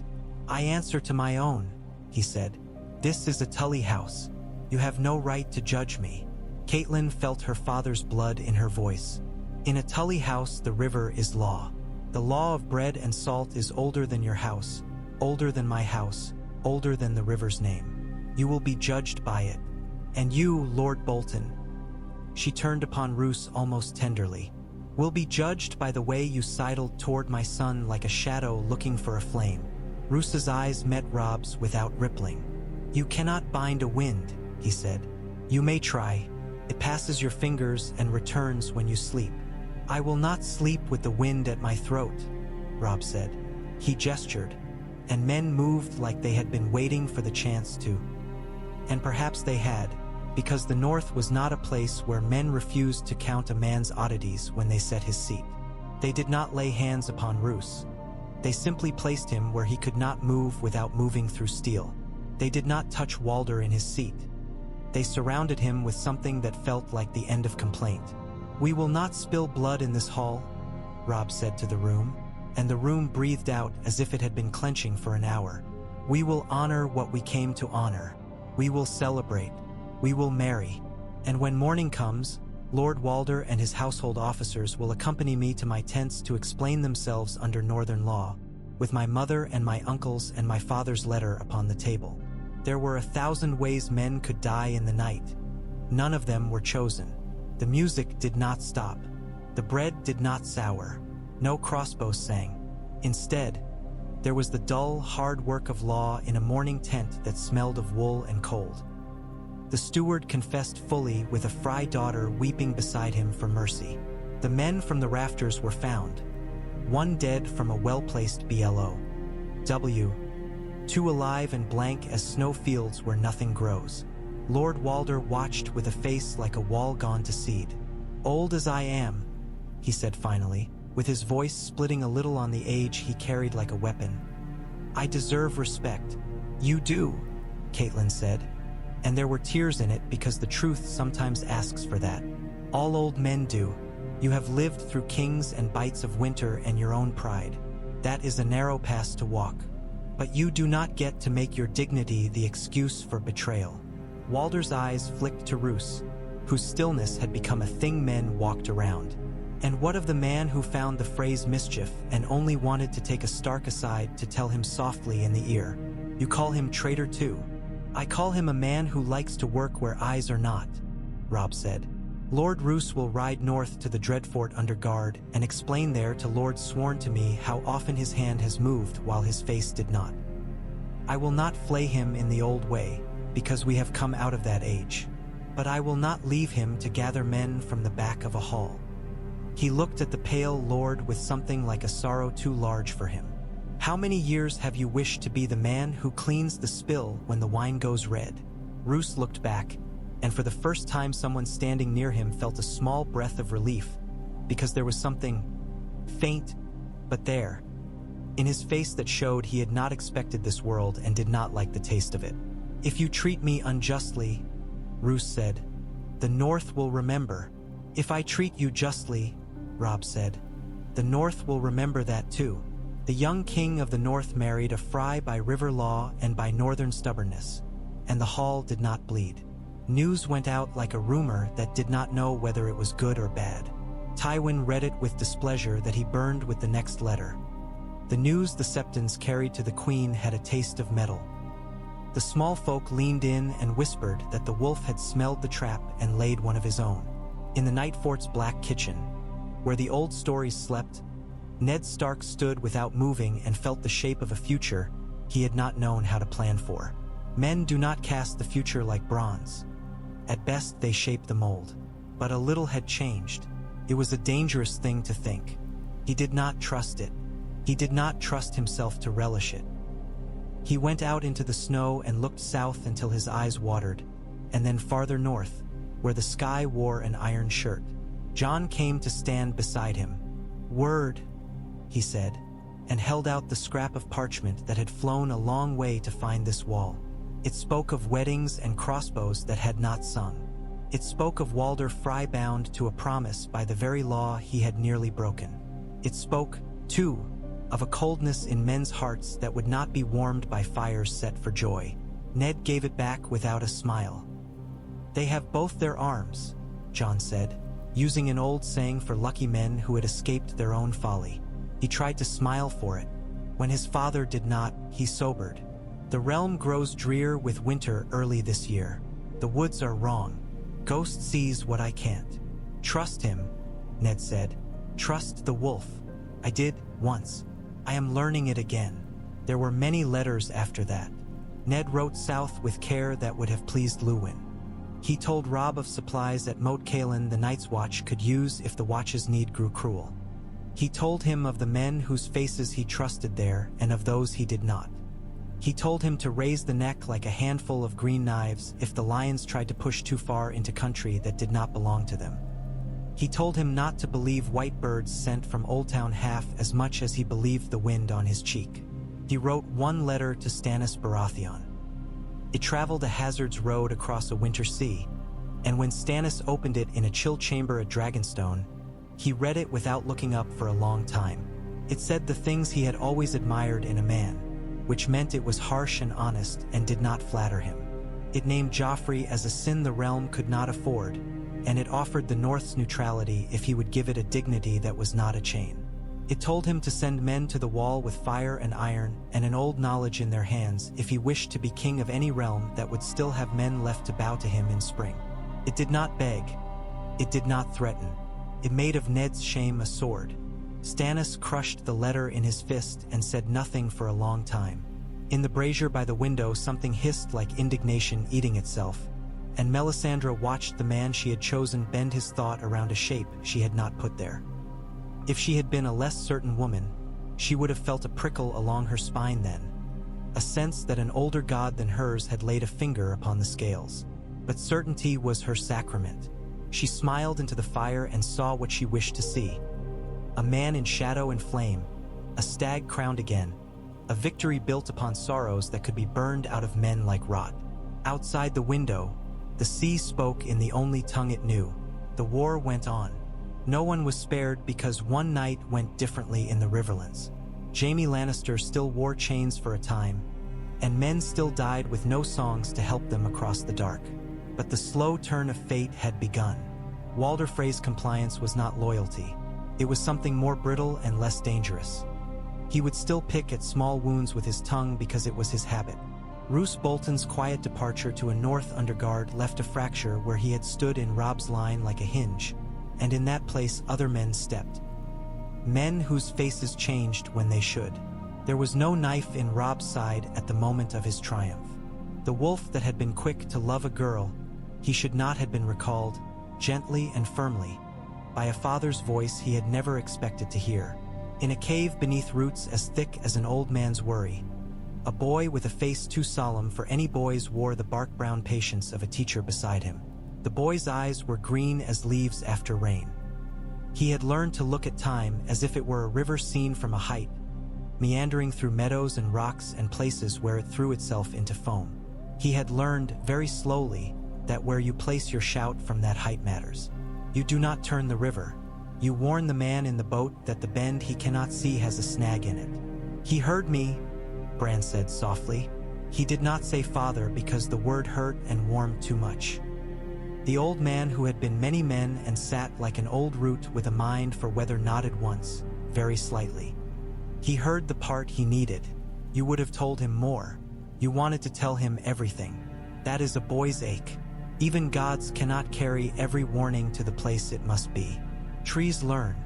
"I answer to my own," he said. "This is a Tully house. You have no right to judge me." Caitlin felt her father's blood in her voice. "In a Tully house the river is law. The law of bread and salt is older than your house, older than my house, older than the river's name. You will be judged by it. And you, Lord Bolton," she turned upon Roos almost tenderly, "will be judged by the way you sidled toward my son like a shadow looking for a flame." Roos's eyes met Robb's without rippling. "You cannot bind a wind," he said. "You may try. It passes your fingers and returns when you sleep." "I will not sleep with the wind at my throat," Robb said. He gestured, and men moved like they had been waiting for the chance to. And perhaps they had, because the North was not a place where men refused to count a man's oddities when they set his seat. They did not lay hands upon Roos. They simply placed him where he could not move without moving through steel. They did not touch Walder in his seat. They surrounded him with something that felt like the end of complaint. "We will not spill blood in this hall," Robb said to the room, and the room breathed out as if it had been clenching for an hour. "We will honor what we came to honor. We will celebrate. We will marry. And when morning comes, Lord Walder and his household officers will accompany me to my tents to explain themselves under northern law, with my mother and my uncles and my father's letter upon the table. There were 1,000 ways men could die in the night. None of them were chosen. The music did not stop. The bread did not sour. No crossbows sang. Instead, there was the dull, hard work of law in a morning tent that smelled of wool and cold. The steward confessed fully with a Frey daughter weeping beside him for mercy. The men from the rafters were found, one dead from a well-placed BLOW, two alive and blank as snow fields where nothing grows. Lord Walder watched with a face like a wall gone to seed. "Old as I am," he said finally, with his voice splitting a little on the age he carried like a weapon, "I deserve respect." "You do," Caitlin said, and there were tears in it because the truth sometimes asks for that. "All old men do. You have lived through kings and bites of winter and your own pride. That is a narrow path to walk. But you do not get to make your dignity the excuse for betrayal." Walder's eyes flicked to Roose, whose stillness had become a thing men walked around. "And what of the man who found the Freys' mischief and only wanted to take a Stark aside to tell him softly in the ear? You call him traitor too?" "I call him a man who likes to work where eyes are not," Robb said. "Lord Roose will ride north to the Dreadfort under guard and explain there to lords sworn to me how often his hand has moved while his face did not. I will not flay him in the old way, because we have come out of that age. But I will not leave him to gather men from the back of a hall." He looked at the pale lord with something like a sorrow too large for him. "How many years have you wished to be the man who cleans the spill when the wine goes red?" Roose looked back, and for the first time someone standing near him felt a small breath of relief, because there was something faint, but there, in his face that showed he had not expected this world and did not like the taste of it. "If you treat me unjustly," Roose said, "the North will remember." "If I treat you justly," Robb said, "the North will remember that too." The young king of the North married a Frey by river law and by northern stubbornness, and the hall did not bleed. News went out like a rumor that did not know whether it was good or bad. Tywin read it with displeasure that he burned with the next letter. The news the Septons carried to the queen had a taste of metal. The small folk leaned in and whispered that the wolf had smelled the trap and laid one of his own. In the Night Fort's black kitchen, where the old stories slept, Ned Stark stood without moving and felt the shape of a future he had not known how to plan for. Men do not cast the future like bronze. At best, they shape the mold. But a little had changed. It was a dangerous thing to think. He did not trust it. He did not trust himself to relish it. He went out into the snow and looked south until his eyes watered, and then farther north, where the sky wore an iron shirt. Jon came to stand beside him. "Word," he said, and held out the scrap of parchment that had flown a long way to find this wall. It spoke of weddings and crossbows that had not sung. It spoke of Walder Frey bound to a promise by the very law he had nearly broken. It spoke, too, of a coldness in men's hearts that would not be warmed by fires set for joy. Ned gave it back without a smile. "They have both their arms," Jon said, using an old saying for lucky men who had escaped their own folly. He tried to smile for it. When his father did not, he sobered. "The realm grows drear with winter early this year. The woods are wrong. Ghost sees what I can't." "Trust him," Ned said. "Trust the wolf. I did, once. I am learning it again." There were many letters after that. Ned wrote south with care that would have pleased Luwin. He told Robb of supplies that Moat Cailin the Night's Watch could use if the Watch's need grew cruel. He told him of the men whose faces he trusted there and of those he did not. He told him to raise the neck like a handful of green knives if the lions tried to push too far into country that did not belong to them. He told him not to believe white birds sent from Oldtown half as much as he believed the wind on his cheek. He wrote one letter to Stannis Baratheon. It traveled a hazard's road across a winter sea, and when Stannis opened it in a chill chamber at Dragonstone, he read it without looking up for a long time. It said the things he had always admired in a man, which meant it was harsh and honest and did not flatter him. It named Joffrey as a sin the realm could not afford, and it offered the North's neutrality if he would give it a dignity that was not a chain. It told him to send men to the wall with fire and iron and an old knowledge in their hands if he wished to be king of any realm that would still have men left to bow to him in spring. It did not beg. It did not threaten. It made of Ned's shame a sword. Stannis crushed the letter in his fist and said nothing for a long time. In the brazier by the window, something hissed like indignation eating itself, and Melisandre watched the man she had chosen bend his thought around a shape she had not put there. If she had been a less certain woman, she would have felt a prickle along her spine then, a sense that an older god than hers had laid a finger upon the scales. But certainty was her sacrament. She smiled into the fire and saw what she wished to see. A man in shadow and flame, a stag crowned again, a victory built upon sorrows that could be burned out of men like rot. Outside the window, the sea spoke in the only tongue it knew. The war went on. No one was spared because one night went differently in the Riverlands. Jaime Lannister still wore chains for a time, and men still died with no songs to help them across the dark. But the slow turn of fate had begun. Walder Frey's compliance was not loyalty. It was something more brittle and less dangerous. He would still pick at small wounds with his tongue because it was his habit. Roose Bolton's quiet departure to a North underguard left a fracture where he had stood in Robb's line like a hinge, and in that place other men stepped. Men whose faces changed when they should. There was no knife in Robb's side at the moment of his triumph. The wolf that had been quick to love a girl he should not have been recalled, gently and firmly, by a father's voice he had never expected to hear. In a cave beneath roots as thick as an old man's worry, a boy with a face too solemn for any boys wore the bark-brown patience of a teacher beside him. The boy's eyes were green as leaves after rain. He had learned to look at time as if it were a river seen from a height, meandering through meadows and rocks and places where it threw itself into foam. He had learned, very slowly, that where you place your shout from that height matters. You do not turn the river. You warn the man in the boat that the bend he cannot see has a snag in it. He heard me, Bran said softly. He did not say father because the word hurt and warmed too much. The old man who had been many men and sat like an old root with a mind for weather nodded once, very slightly. He heard the part he needed. You would have told him more. You wanted to tell him everything. That is a boy's ache. Even gods cannot carry every warning to the place it must be. Trees learn.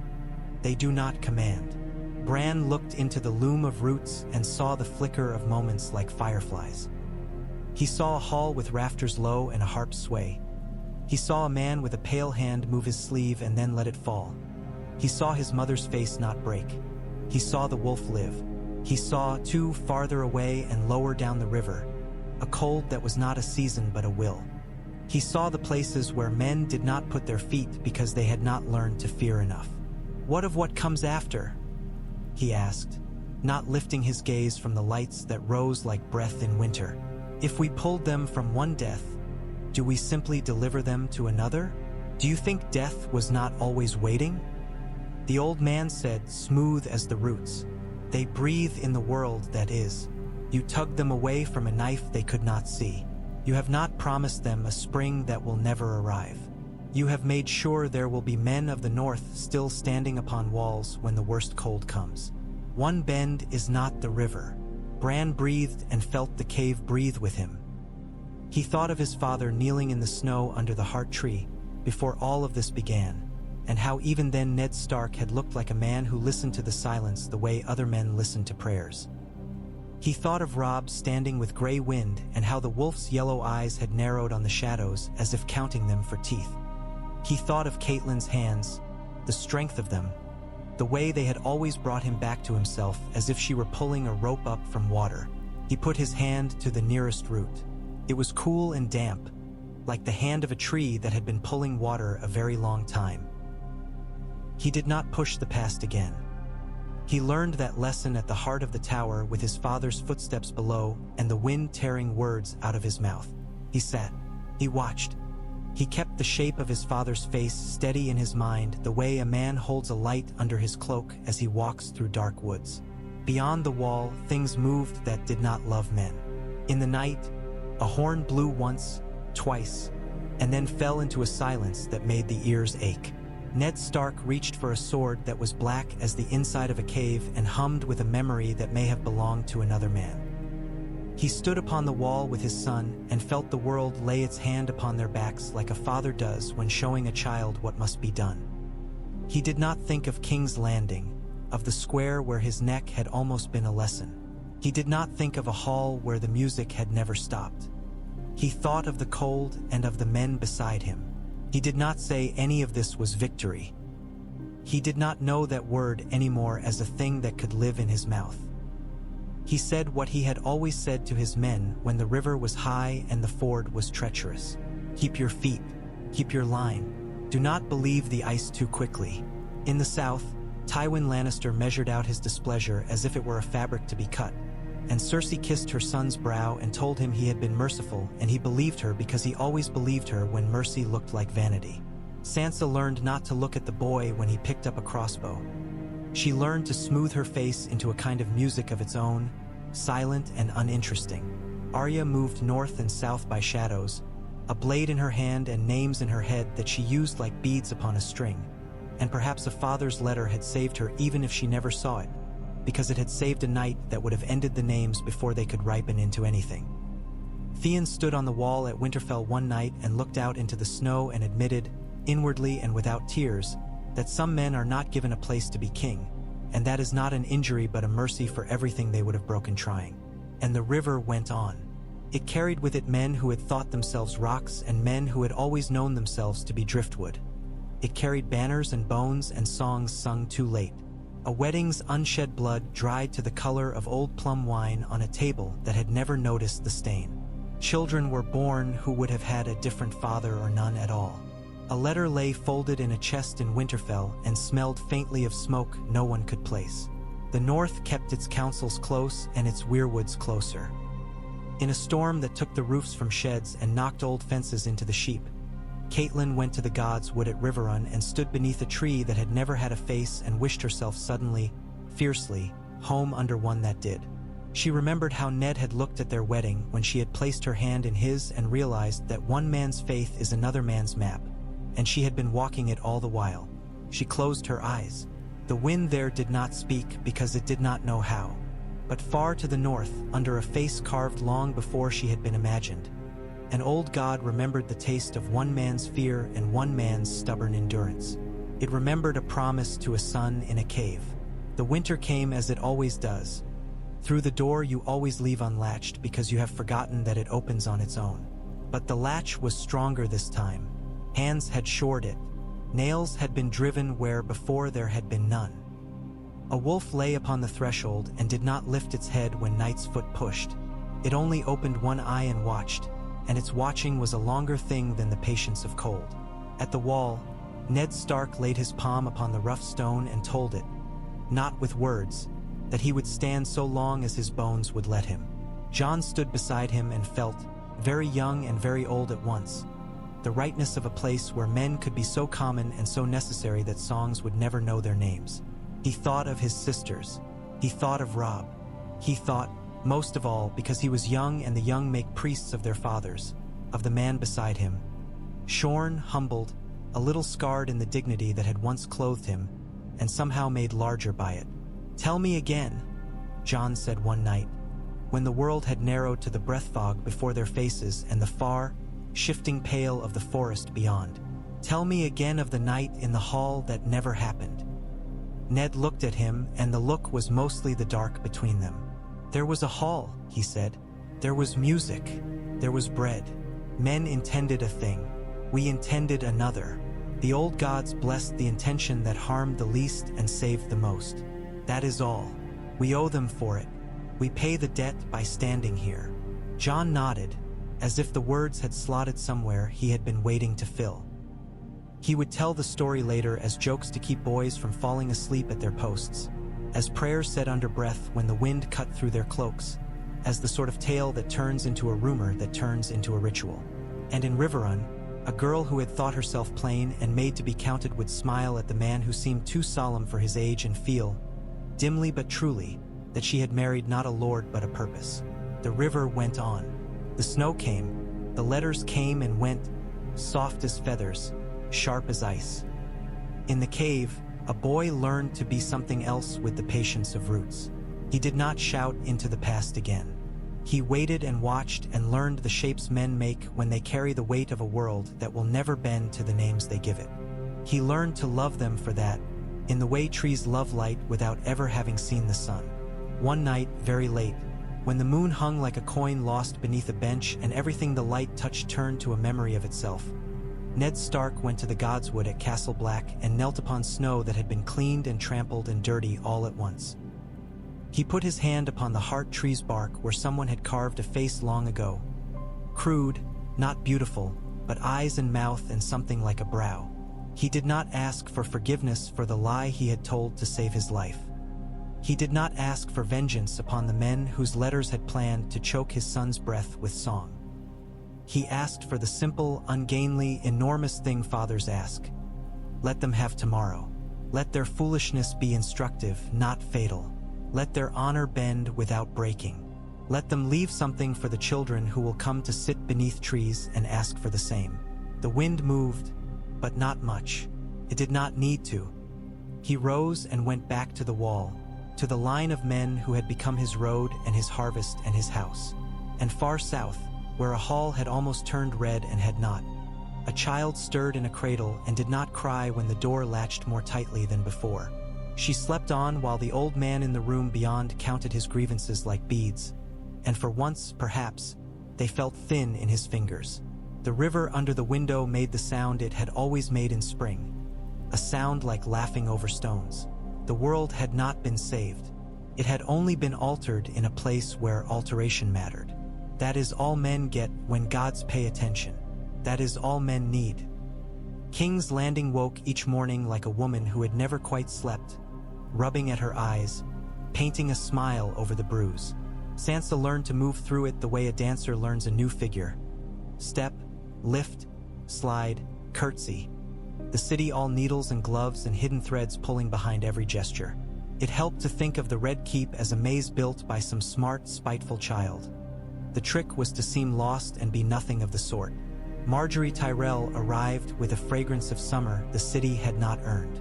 They do not command. Bran looked into the loom of roots and saw the flicker of moments like fireflies. He saw a hall with rafters low and a harp sway. He saw a man with a pale hand move his sleeve and then let it fall. He saw his mother's face not break. He saw the wolf live. He saw, too, farther away and lower down the river, a cold that was not a season but a will. He saw the places where men did not put their feet because they had not learned to fear enough. What of what comes after? He asked, not lifting his gaze from the lights that rose like breath in winter. If we pulled them from one death, do we simply deliver them to another? Do you think death was not always waiting? The old man said, smooth as the roots. They breathe in the world that is. You tug them away from a knife they could not see. You have not promised them a spring that will never arrive. You have made sure there will be men of the North still standing upon walls when the worst cold comes. One bend is not the river. Bran breathed and felt the cave breathe with him. He thought of his father kneeling in the snow under the heart tree before all of this began, and how even then Ned Stark had looked like a man who listened to the silence the way other men listened to prayers. He thought of Robb standing with gray wind and how the wolf's yellow eyes had narrowed on the shadows as if counting them for teeth. He thought of Catelyn's hands, the strength of them, the way they had always brought him back to himself as if she were pulling a rope up from water. He put his hand to the nearest root. It was cool and damp, like the hand of a tree that had been pulling water a very long time. He did not push the past again. He learned that lesson at the heart of the tower with his father's footsteps below and the wind tearing words out of his mouth. He sat. He watched. He kept the shape of his father's face steady in his mind, the way a man holds a light under his cloak as he walks through dark woods. Beyond the wall, things moved that did not love men. In the night, a horn blew once, twice, and then fell into a silence that made the ears ache. Ned Stark reached for a sword that was black as the inside of a cave and hummed with a memory that may have belonged to another man. He stood upon the wall with his son and felt the world lay its hand upon their backs like a father does when showing a child what must be done. He did not think of King's Landing, of the square where his neck had almost been a lesson. He did not think of a hall where the music had never stopped. He thought of the cold and of the men beside him. He did not say any of this was victory. He did not know that word anymore as a thing that could live in his mouth. He said what he had always said to his men when the river was high and the ford was treacherous. Keep your feet, keep your line. Do not believe the ice too quickly. In the south, Tywin Lannister measured out his displeasure as if it were a fabric to be cut. And Cersei kissed her son's brow and told him he had been merciful, and he believed her because he always believed her when mercy looked like vanity. Sansa learned not to look at the boy when he picked up a crossbow. She learned to smooth her face into a kind of music of its own, silent and uninteresting. Arya moved north and south by shadows, a blade in her hand and names in her head that she used like beads upon a string. And perhaps a father's letter had saved her even if she never saw it, because it had saved a night that would have ended the names before they could ripen into anything. Theon stood on the wall at Winterfell one night and looked out into the snow and admitted, inwardly and without tears, that some men are not given a place to be king, and that is not an injury but a mercy for everything they would have broken trying. And the river went on. It carried with it men who had thought themselves rocks and men who had always known themselves to be driftwood. It carried banners and bones and songs sung too late. A wedding's unshed blood dried to the color of old plum wine on a table that had never noticed the stain. Children were born who would have had a different father or none at all. A letter lay folded in a chest in Winterfell and smelled faintly of smoke no one could place. The north kept its councils close and its weirwoods closer. In a storm that took the roofs from sheds and knocked old fences into the sheep, Catelyn went to the gods' wood at Riverrun and stood beneath a tree that had never had a face and wished herself suddenly, fiercely, home under one that did. She remembered how Ned had looked at their wedding when she had placed her hand in his and realized that one man's faith is another man's map, and she had been walking it all the while. She closed her eyes. The wind there did not speak because it did not know how. But far to the north, under a face carved long before she had been imagined, an old god remembered the taste of one man's fear and one man's stubborn endurance. It remembered a promise to a son in a cave. The winter came as it always does. Through the door you always leave unlatched because you have forgotten that it opens on its own. But the latch was stronger this time. Hands had shored it. Nails had been driven where before there had been none. A wolf lay upon the threshold and did not lift its head when Night's foot pushed. It only opened one eye and watched, and its watching was a longer thing than the patience of cold. At the wall, Ned Stark laid his palm upon the rough stone and told it, not with words, that he would stand so long as his bones would let him. Jon stood beside him and felt, very young and very old at once, the rightness of a place where men could be so common and so necessary that songs would never know their names. He thought of his sisters. He thought of Robb. He thought, most of all, because he was young and the young make priests of their fathers, of the man beside him. Shorn, humbled, a little scarred in the dignity that had once clothed him, and somehow made larger by it. "Tell me again," Jon said one night, when the world had narrowed to the breath fog before their faces and the far, shifting pale of the forest beyond. "Tell me again of the night in the hall that never happened." Ned looked at him, and the look was mostly the dark between them. "There was a hall," he said. "There was music. There was bread. Men intended a thing. We intended another. The old gods blessed the intention that harmed the least and saved the most. That is all. We owe them for it. We pay the debt by standing here." Jon nodded, as if the words had slotted somewhere he had been waiting to fill. He would tell the story later as jokes to keep boys from falling asleep at their posts. as prayers said under breath when the wind cut through their cloaks, as the sort of tale that turns into a rumor that turns into a ritual. And in Riverrun, a girl who had thought herself plain and made to be counted would smile at the man who seemed too solemn for his age and feel, dimly but truly, that she had married not a lord but a purpose. The river went on. The snow came. The letters came and went, soft as feathers, sharp as ice. In the cave, a boy learned to be something else with the patience of roots. He did not shout into the past again. He waited and watched and learned the shapes men make when they carry the weight of a world that will never bend to the names they give it. He learned to love them for that, in the way trees love light without ever having seen the sun. One night, very late, when the moon hung like a coin lost beneath a bench and everything the light touched turned to a memory of itself, Ned Stark went to the Godswood at Castle Black and knelt upon snow that had been cleaned and trampled and dirty all at once. He put his hand upon the heart tree's bark where someone had carved a face long ago. Crude, not beautiful, but eyes and mouth and something like a brow. He did not ask for forgiveness for the lie he had told to save his life. He did not ask for vengeance upon the men whose letters had planned to choke his son's breath with song. He asked for the simple, ungainly, enormous thing fathers ask. Let them have tomorrow. Let their foolishness be instructive, not fatal. Let their honor bend without breaking. Let them leave something for the children who will come to sit beneath trees and ask for the same. The wind moved, but not much. It did not need to. He rose and went back to the wall, to the line of men who had become his road and his harvest and his house. And far south, where a hall had almost turned red and had not, a child stirred in a cradle and did not cry when the door latched more tightly than before. She slept on while the old man in the room beyond counted his grievances like beads, and for once, perhaps, they felt thin in his fingers. The river under the window made the sound it had always made in spring, a sound like laughing over stones. The world had not been saved. It had only been altered in a place where alteration mattered. That is all men get when gods pay attention. That is all men need. King's Landing woke each morning like a woman who had never quite slept, rubbing at her eyes, painting a smile over the bruise. Sansa learned to move through it the way a dancer learns a new figure. Step, lift, slide, curtsy. The city all needles and gloves and hidden threads pulling behind every gesture. It helped to think of the Red Keep as a maze built by some smart, spiteful child. The trick was to seem lost and be nothing of the sort. Marjorie Tyrell arrived with a fragrance of summer the city had not earned.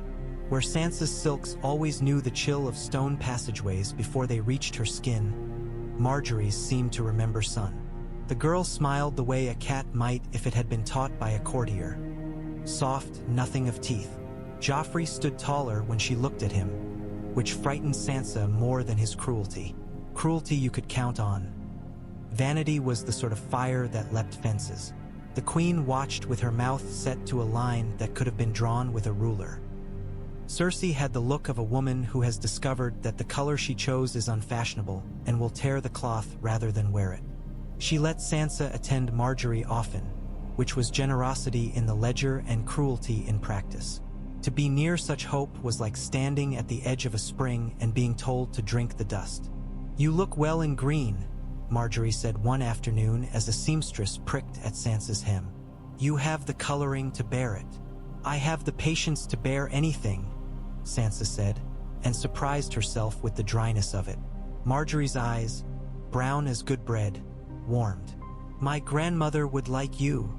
Where Sansa's silks always knew the chill of stone passageways before they reached her skin, Marjorie's seemed to remember sun. The girl smiled the way a cat might if it had been taught by a courtier. Soft, nothing of teeth. Joffrey stood taller when she looked at him, which frightened Sansa more than his cruelty. Cruelty you could count on. Vanity was the sort of fire that leapt fences. The queen watched with her mouth set to a line that could have been drawn with a ruler. Cersei had the look of a woman who has discovered that the color she chose is unfashionable and will tear the cloth rather than wear it. She let Sansa attend Marjorie often, which was generosity in the ledger and cruelty in practice. To be near such hope was like standing at the edge of a spring and being told to drink the dust. "You look well in green," Marjorie said one afternoon as a seamstress pricked at Sansa's hem. "You have the coloring to bear it." "I have the patience to bear anything," Sansa said, and surprised herself with the dryness of it. Marjorie's eyes, brown as good bread, warmed. "My grandmother would like you,"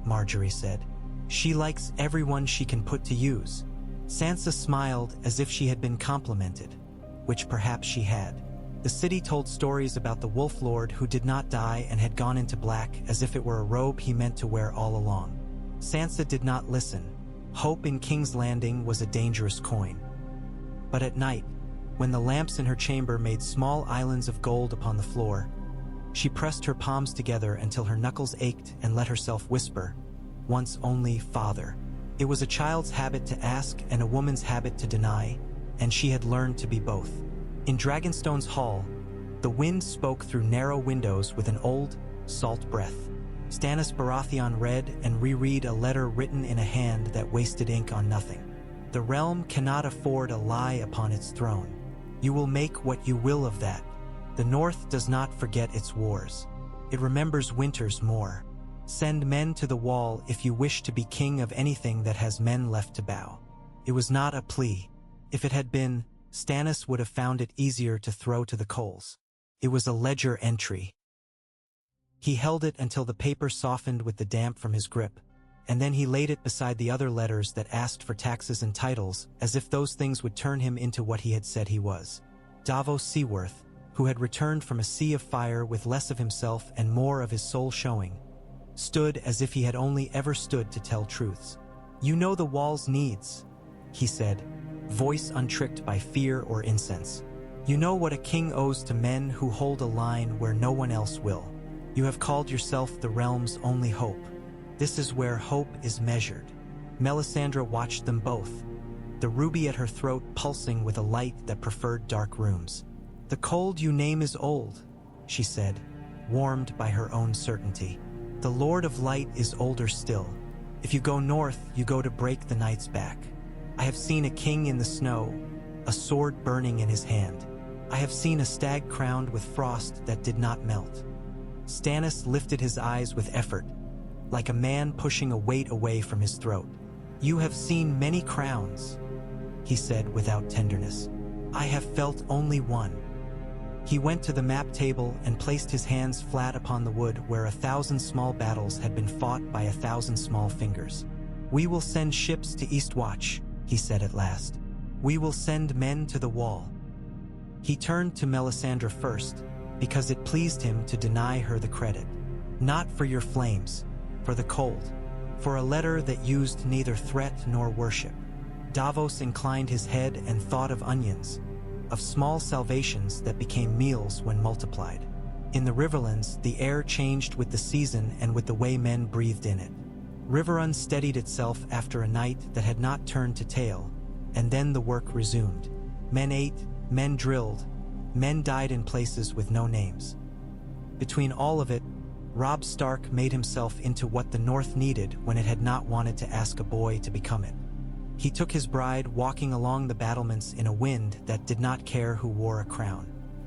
Marjorie said. "She likes everyone she can put to use." Sansa smiled as if she had been complimented, which perhaps she had. The city told stories about the Wolf Lord who did not die and had gone into black as if it were a robe he meant to wear all along. Sansa did not listen. Hope in King's Landing was a dangerous coin. But at night, when the lamps in her chamber made small islands of gold upon the floor, she pressed her palms together until her knuckles ached and let herself whisper, once only, "Father." It was a child's habit to ask and a woman's habit to deny, and she had learned to be both. In Dragonstone's hall, the wind spoke through narrow windows with an old, salt breath. Stannis Baratheon read and reread a letter written in a hand that wasted ink on nothing. The realm cannot afford a lie upon its throne. You will make what you will of that. The North does not forget its wars. It remembers winters more. Send men to the wall if you wish to be king of anything that has men left to bow. It was not a plea. If it had been, Stannis would have found it easier to throw to the coals. It was a ledger entry. He held it until the paper softened with the damp from his grip, and then he laid it beside the other letters that asked for taxes and titles, as if those things would turn him into what he had said he was. Davos Seaworth, who had returned from a sea of fire with less of himself and more of his soul showing, stood as if he had only ever stood to tell truths. "You know the wall's needs," he said, voice untricked by fear or incense. "You know what a king owes to men who hold a line where no one else will. You have called yourself the realm's only hope. This is where hope is measured." Melisandre watched them both, the ruby at her throat pulsing with a light that preferred dark rooms. "The cold you name is old," she said, warmed by her own certainty. "The Lord of Light is older still. If you go north, you go to break the night's back. I have seen a king in the snow, a sword burning in his hand. I have seen a stag crowned with frost that did not melt." Stannis lifted his eyes with effort, like a man pushing a weight away from his throat. "You have seen many crowns," he said without tenderness. "I have felt only one." He went to the map table and placed his hands flat upon the wood where 1,000 small battles had been fought by 1,000 small fingers. "We will send ships to Eastwatch," he said at last. "We will send men to the wall." He turned to Melisandre first, because it pleased him to deny her the credit. "Not for your flames, for the cold, for a letter that used neither threat nor worship." Davos inclined his head and thought of onions, of small salvations that became meals when multiplied. In the Riverlands, the air changed with the season and with the way men breathed in it. Riverrun steadied itself after a night that had not turned to tail, and then the work resumed. Men ate, men drilled, men died in places with no names. Between all of it, Robb Stark made himself into what the North needed when it had not wanted to ask a boy to become it. He took his bride walking along the battlements in a wind that did not care who wore a crown.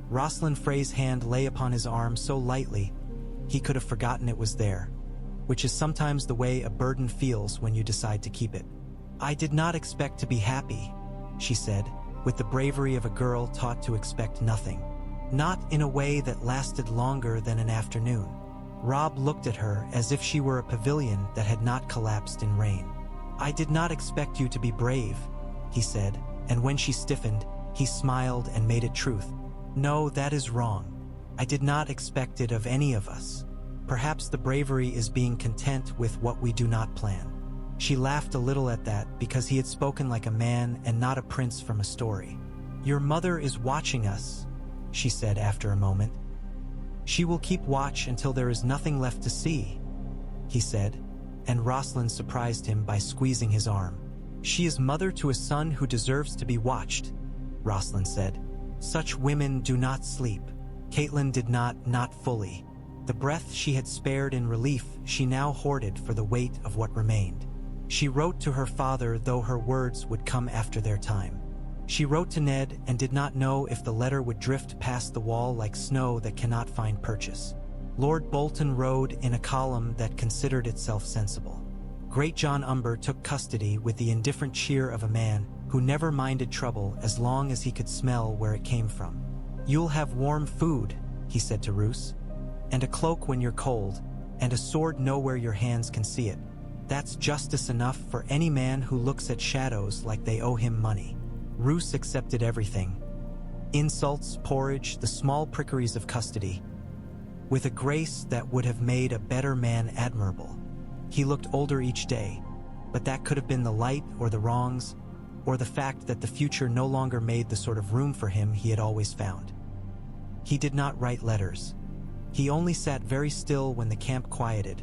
Rosalind Frey's hand lay upon his arm so lightly, he could have forgotten it was there, which is sometimes the way a burden feels when you decide to keep it. "I did not expect to be happy," she said, with the bravery of a girl taught to expect nothing. "Not in a way that lasted longer than an afternoon." Robb looked at her as if she were a pavilion that had not collapsed in rain. "I did not expect you to be brave," he said, and when she stiffened, he smiled and made it truth. "No, that is wrong. I did not expect it of any of us. Perhaps the bravery is being content with what we do not plan." She laughed a little at that because he had spoken like a man and not a prince from a story. "Your mother is watching us," she said after a moment. "She will keep watch until there is nothing left to see," he said, and Rosalind surprised him by squeezing his arm. "She is mother to a son who deserves to be watched," Rosalind said. "Such women do not sleep." Catelyn did not fully. The breath she had spared in relief she now hoarded for the weight of what remained. She wrote to her father, though her words would come after their time. She wrote to Ned and did not know if the letter would drift past the wall like snow that cannot find purchase. Lord Bolton rode in a column that considered itself sensible. Great John Umber took custody with the indifferent cheer of a man who never minded trouble as long as he could smell where it came from. "You'll have warm food," he said to Roose, "and a cloak when you're cold, and a sword nowhere your hands can see it. That's justice enough for any man who looks at shadows like they owe him money." Roose accepted everything. Insults, porridge, the small prickeries of custody, with a grace that would have made a better man admirable. He looked older each day, but that could have been the light or the wrongs, or the fact that the future no longer made the sort of room for him he had always found. He did not write letters. He only sat very still when the camp quieted,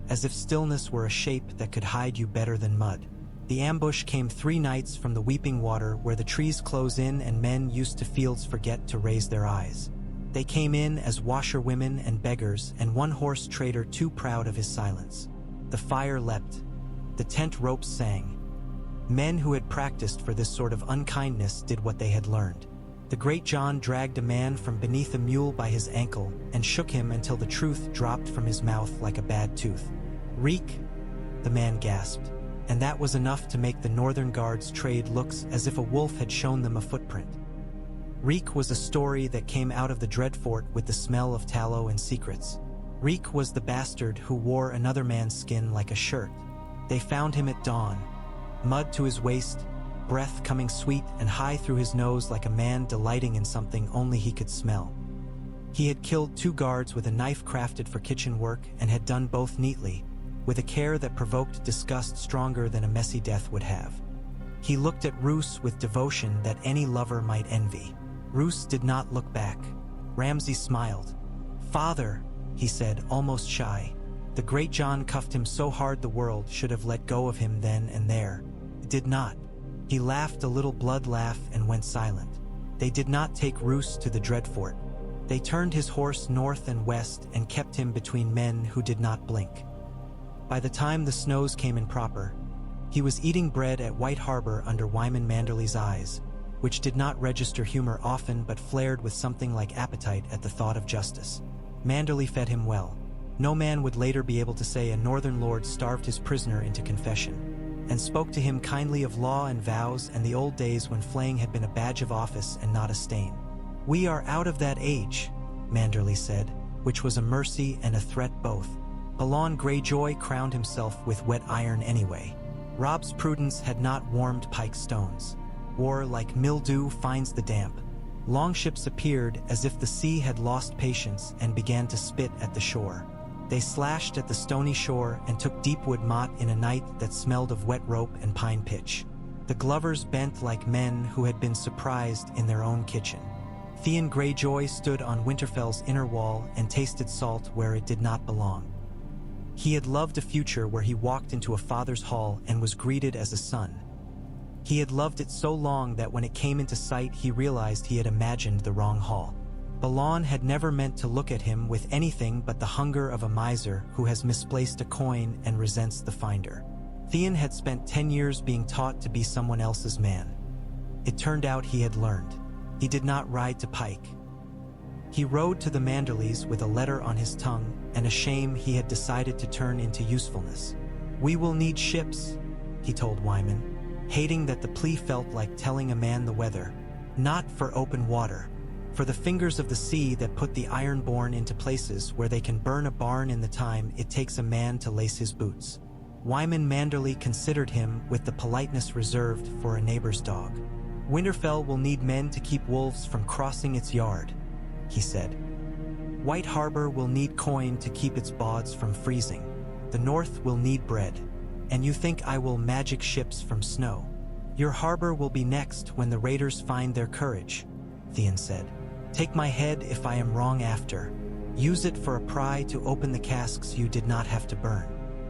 as if stillness were a shape that could hide you better than mud. The ambush came 3 nights from the weeping water where the trees close in and men used to fields forget to raise their eyes. They came in as washerwomen and beggars and one-horse trader too proud of his silence. The fire leapt. The tent ropes sang. Men who had practiced for this sort of unkindness did what they had learned. The Great John dragged a man from beneath a mule by his ankle and shook him until the truth dropped from his mouth like a bad tooth. "Reek," the man gasped, and that was enough to make the Northern Guard's trade looks as if a wolf had shown them a footprint. Reek was a story that came out of the Dreadfort with the smell of tallow and secrets. Reek was the bastard who wore another man's skin like a shirt. They found him at dawn, mud to his waist, breath coming sweet and high through his nose like a man delighting in something only he could smell. He had killed 2 guards with a knife crafted for kitchen work and had done both neatly, with a care that provoked disgust stronger than a messy death would have. He looked at Roose with devotion that any lover might envy. Roose did not look back. Ramsay smiled. "Father," he said, almost shy. The Great John cuffed him so hard the world should have let go of him then and there. It did not. He laughed a little blood laugh and went silent. They did not take Roose to the Dreadfort. They turned his horse north and west and kept him between men who did not blink. By the time the snows came in proper, he was eating bread at White Harbor under Wyman Manderley's eyes, which did not register humor often but flared with something like appetite at the thought of justice. Manderley fed him well. No man would later be able to say a northern lord starved his prisoner into confession, and spoke to him kindly of law and vows and the old days when flaying had been a badge of office and not a stain. "We are out of that age," Manderley said, which was a mercy and a threat both. Balon Greyjoy crowned himself with wet iron anyway. Rob's prudence had not warmed Pike's stones. War, like mildew, finds the damp. Longships appeared as if the sea had lost patience and began to spit at the shore. They slashed at the stony shore and took deepwood mott in a night that smelled of wet rope and pine pitch. The Glovers bent like men who had been surprised in their own kitchen. Theon Greyjoy stood on Winterfell's inner wall and tasted salt where it did not belong. He had loved a future where he walked into a father's hall and was greeted as a son. He had loved it so long that when it came into sight he realized he had imagined the wrong hall. Balon had never meant to look at him with anything but the hunger of a miser who has misplaced a coin and resents the finder. Theon had spent 10 years being taught to be someone else's man. It turned out he had learned. He did not ride to Pike. He rode to the Manderleys with a letter on his tongue and a shame he had decided to turn into usefulness. "We will need ships," he told Wyman, hating that the plea felt like telling a man the weather. "Not for open water. For the fingers of the sea that put the ironborn into places where they can burn a barn in the time it takes a man to lace his boots." Wyman Manderley considered him with the politeness reserved for a neighbor's dog. "Winterfell will need men to keep wolves from crossing its yard," he said. "White Harbor will need coin to keep its bawds from freezing. The North will need bread. And you think I will magic ships from snow? Your harbor will be next when the raiders find their courage," Theon said. "Take my head if I am wrong after. Use it for a pry to open the casks you did not have to burn."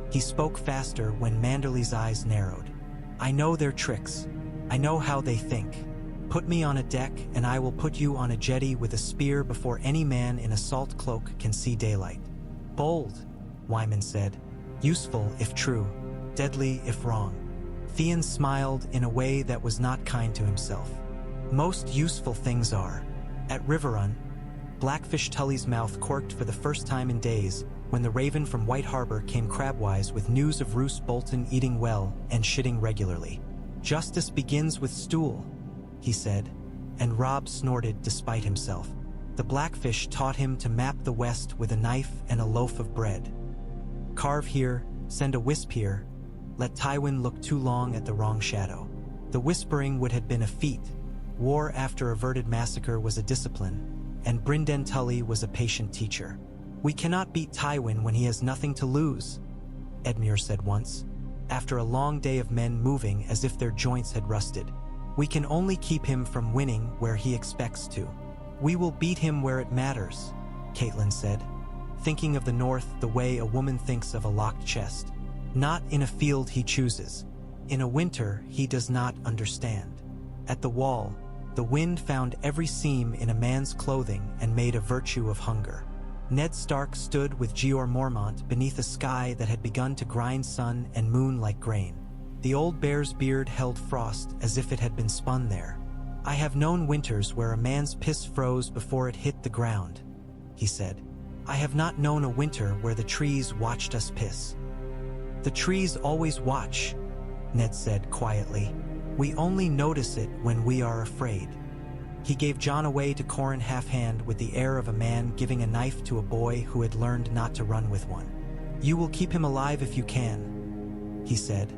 He spoke faster when Manderley's eyes narrowed. "I know their tricks. I know how they think. Put me on a deck and I will put you on a jetty with a spear before any man in a salt cloak can see daylight." "Bold," Wyman said. "Useful if true, deadly if wrong." Theon smiled in a way that was not kind to himself. "Most useful things are." At Riverrun, Blackfish Tully's mouth corked for the first time in days when the Raven from White Harbor came crabwise with news of Roose Bolton eating well and shitting regularly. "Justice begins with stool," he said, and Robb snorted despite himself. The Blackfish taught him to map the West with a knife and a loaf of bread. Carve here, send a wisp here, let Tywin look too long at the wrong shadow. The whispering would have been a feat. War after averted massacre was a discipline, and Brynden Tully was a patient teacher. "We cannot beat Tywin when he has nothing to lose," Edmure said once, after a long day of men moving as if their joints had rusted. "We can only keep him from winning where he expects to." "We will beat him where it matters," Catelyn said, thinking of the North the way a woman thinks of a locked chest. "Not in a field he chooses. In a winter he does not understand." At the wall, the wind found every seam in a man's clothing and made a virtue of hunger. Ned Stark stood with Jeor Mormont beneath a sky that had begun to grind sun and moon like grain. The old bear's beard held frost as if it had been spun there. "I have known winters where a man's piss froze before it hit the ground," he said. "I have not known a winter where the trees watched us piss." "The trees always watch," Ned said quietly. "We only notice it when we are afraid." He gave Jon away to Qhorin half-hand with the air of a man giving a knife to a boy who had learned not to run with one. "You will keep him alive if you can," he said,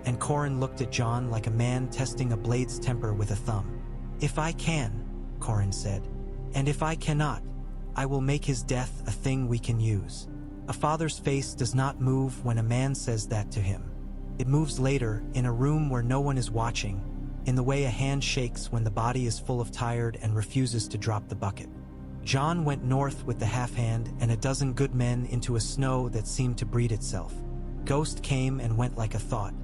and Qhorin looked at Jon like a man testing a blade's temper with a thumb. "If I can," Qhorin said, "and if I cannot, I will make his death a thing we can use." A father's face does not move when a man says that to him. It moves later, in a room where no one is watching, in the way a hand shakes when the body is full of tired and refuses to drop the bucket. Jon went north with the half-hand and a dozen good men into a snow that seemed to breed itself. Ghost came and went like a thought.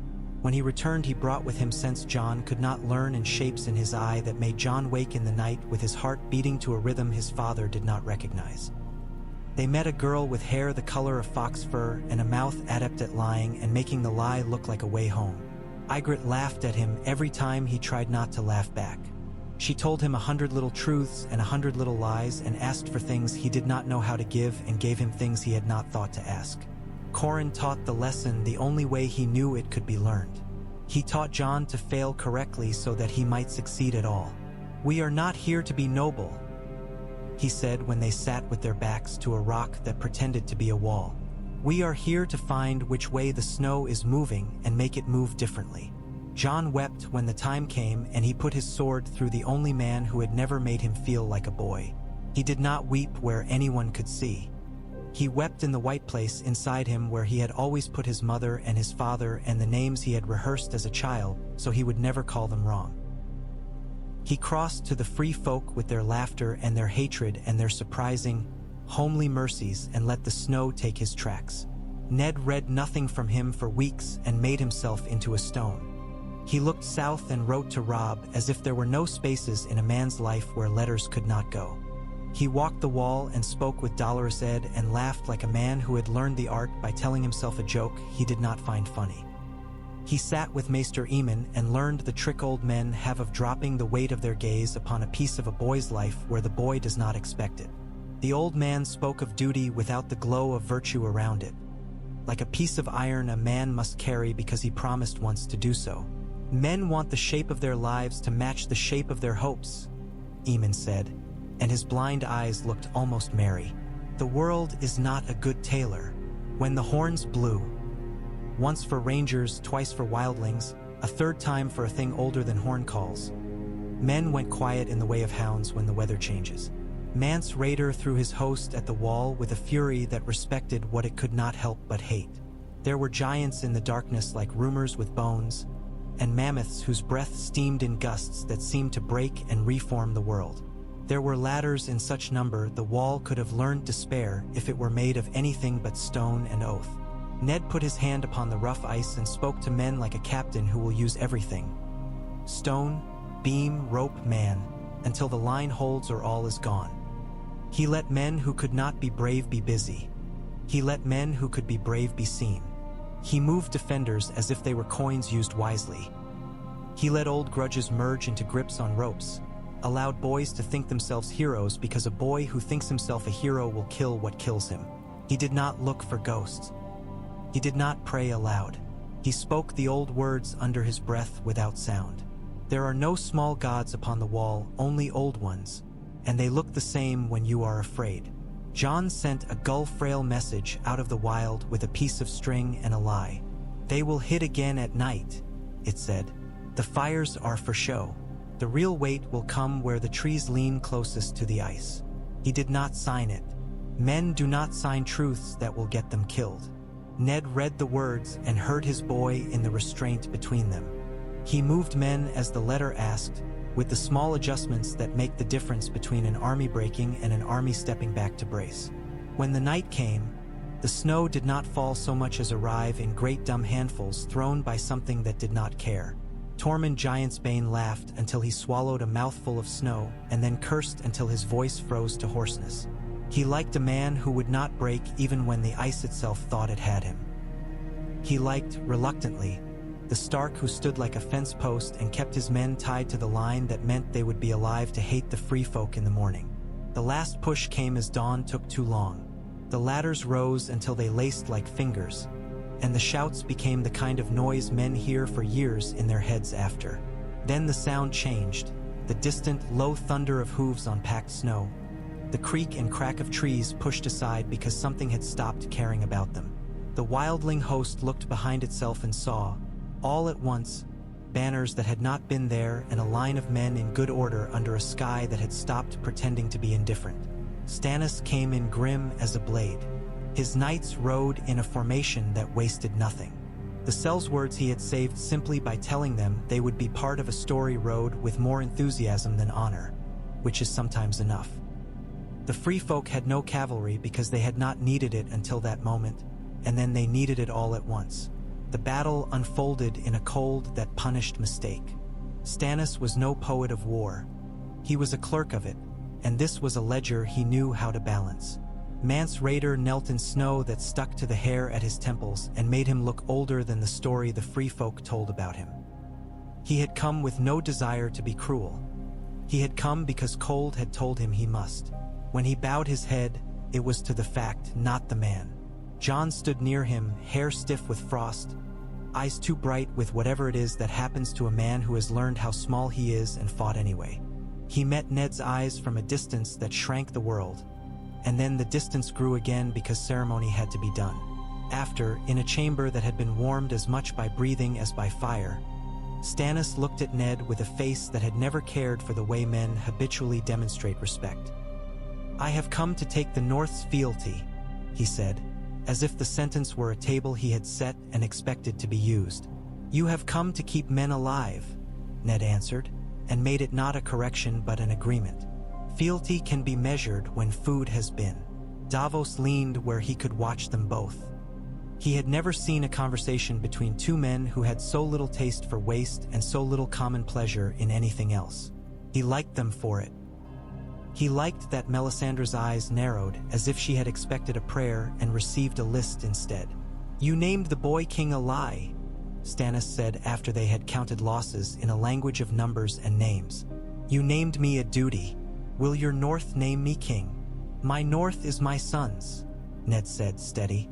When he returned, he brought with him sense Jon could not learn and shapes in his eye that made Jon wake in the night with his heart beating to a rhythm his father did not recognize. They met a girl with hair the color of fox fur and a mouth adept at lying and making the lie look like a way home. Ygritte laughed at him every time he tried not to laugh back. She told him 100 little truths and 100 little lies and asked for things he did not know how to give and gave him things he had not thought to ask. Qhorin taught the lesson the only way he knew it could be learned. He taught Jon to fail correctly so that he might succeed at all. "We are not here to be noble," he said when they sat with their backs to a rock that pretended to be a wall. "We are here to find which way the snow is moving and make it move differently." Jon wept when the time came and he put his sword through the only man who had never made him feel like a boy. He did not weep where anyone could see. He wept in the white place inside him where he had always put his mother and his father and the names he had rehearsed as a child so he would never call them wrong. He crossed to the free folk with their laughter and their hatred and their surprising, homely mercies and let the snow take his tracks. Ned read nothing from him for weeks and made himself into a stone. He looked south and wrote to Robb as if there were no spaces in a man's life where letters could not go. He walked the wall and spoke with Dolorous Ed and laughed like a man who had learned the art by telling himself a joke he did not find funny. He sat with Maester Aemon and learned the trick old men have of dropping the weight of their gaze upon a piece of a boy's life where the boy does not expect it. The old man spoke of duty without the glow of virtue around it. Like a piece of iron a man must carry because he promised once to do so. "Men want the shape of their lives to match the shape of their hopes," Aemon said, and his blind eyes looked almost merry. "The world is not a good tailor." When the horns blew, once for rangers, twice for wildlings, a third time for a thing older than horn calls, men went quiet in the way of hounds when the weather changes. Mance Rayder threw his host at the wall with a fury that respected what it could not help but hate. There were giants in the darkness like rumors with bones, and mammoths whose breath steamed in gusts that seemed to break and reform the world. There were ladders in such number the wall could have learned despair if it were made of anything but stone and oath. Ned put his hand upon the rough ice and spoke to men like a captain who will use everything. Stone, beam, rope, man, until the line holds or all is gone. He let men who could not be brave be busy. He let men who could be brave be seen. He moved defenders as if they were coins used wisely. He let old grudges merge into grips on ropes, allowed boys to think themselves heroes because a boy who thinks himself a hero will kill what kills him. He did not look for ghosts. He did not pray aloud. He spoke the old words under his breath without sound. There are no small gods upon the wall, only old ones, and they look the same when you are afraid. Jon sent a gull-frail message out of the wild with a piece of string and a lie. "They will hit again at night," it said. "The fires are for show. The real weight will come where the trees lean closest to the ice." He did not sign it. Men do not sign truths that will get them killed. Ned read the words and heard his boy in the restraint between them. He moved men as the letter asked, with the small adjustments that make the difference between an army breaking and an army stepping back to brace. When the night came, the snow did not fall so much as arrive in great dumb handfuls thrown by something that did not care. Tormund Giantsbane laughed until he swallowed a mouthful of snow and then cursed until his voice froze to hoarseness. He liked a man who would not break even when the ice itself thought it had him. He liked, reluctantly, the Stark who stood like a fence post and kept his men tied to the line that meant they would be alive to hate the free folk in the morning. The last push came as dawn took too long. The ladders rose until they laced like fingers, and the shouts became the kind of noise men hear for years in their heads after. Then the sound changed, the distant, low thunder of hooves on packed snow, the creak and crack of trees pushed aside because something had stopped caring about them. The wildling host looked behind itself and saw, all at once, banners that had not been there and a line of men in good order under a sky that had stopped pretending to be indifferent. Stannis came in grim as a blade. His knights rode in a formation that wasted nothing. The sellswords he had saved simply by telling them they would be part of a story rode with more enthusiasm than honor, which is sometimes enough. The free folk had no cavalry because they had not needed it until that moment, and then they needed it all at once. The battle unfolded in a cold that punished mistake. Stannis was no poet of war. He was a clerk of it, and this was a ledger he knew how to balance. Mance Rayder knelt in snow that stuck to the hair at his temples and made him look older than the story the free folk told about him. He had come with no desire to be cruel. He had come because cold had told him he must. When he bowed his head, it was to the fact, not the man. Jon stood near him, hair stiff with frost, eyes too bright with whatever it is that happens to a man who has learned how small he is and fought anyway. He met Ned's eyes from a distance that shrank the world, and then the distance grew again because ceremony had to be done. After, in a chamber that had been warmed as much by breathing as by fire, Stannis looked at Ned with a face that had never cared for the way men habitually demonstrate respect. "I have come to take the North's fealty," he said, as if the sentence were a table he had set and expected to be used. "You have come to keep men alive," Ned answered, and made it not a correction but an agreement. "Fealty can be measured when food has been." Davos leaned where he could watch them both. He had never seen a conversation between two men who had so little taste for waste and so little common pleasure in anything else. He liked them for it. He liked that Melisandre's eyes narrowed as if she had expected a prayer and received a list instead. "You named the boy king a lie," Stannis said after they had counted losses in a language of numbers and names. "You named me a duty. Will your North name me king?" "My North is my son's," Ned said, steady.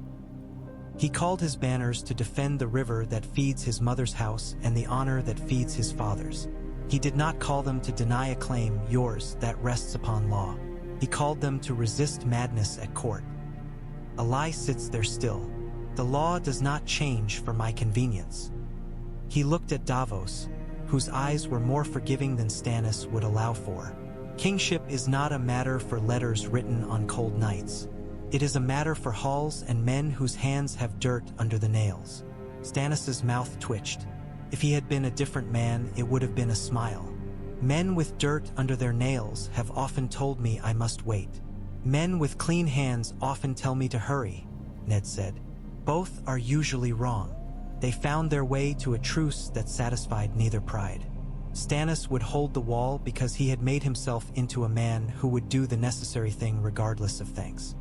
He called his banners to defend the river that feeds his mother's house and the honor that feeds his father's. He did not call them to deny a claim, yours, that rests upon law. He called them to resist madness at court. A lie sits there still. The law does not change for my convenience. He looked at Davos, whose eyes were more forgiving than Stannis would allow for. Kingship is not a matter for letters written on cold nights. It is a matter for halls and men whose hands have dirt under the nails. Stannis's mouth twitched. If he had been a different man, it would have been a smile. Men with dirt under their nails have often told me I must wait. Men with clean hands often tell me to hurry, Ned said. Both are usually wrong. They found their way to a truce that satisfied neither pride. Stannis would hold the wall because he had made himself into a man who would do the necessary thing regardless of thanks.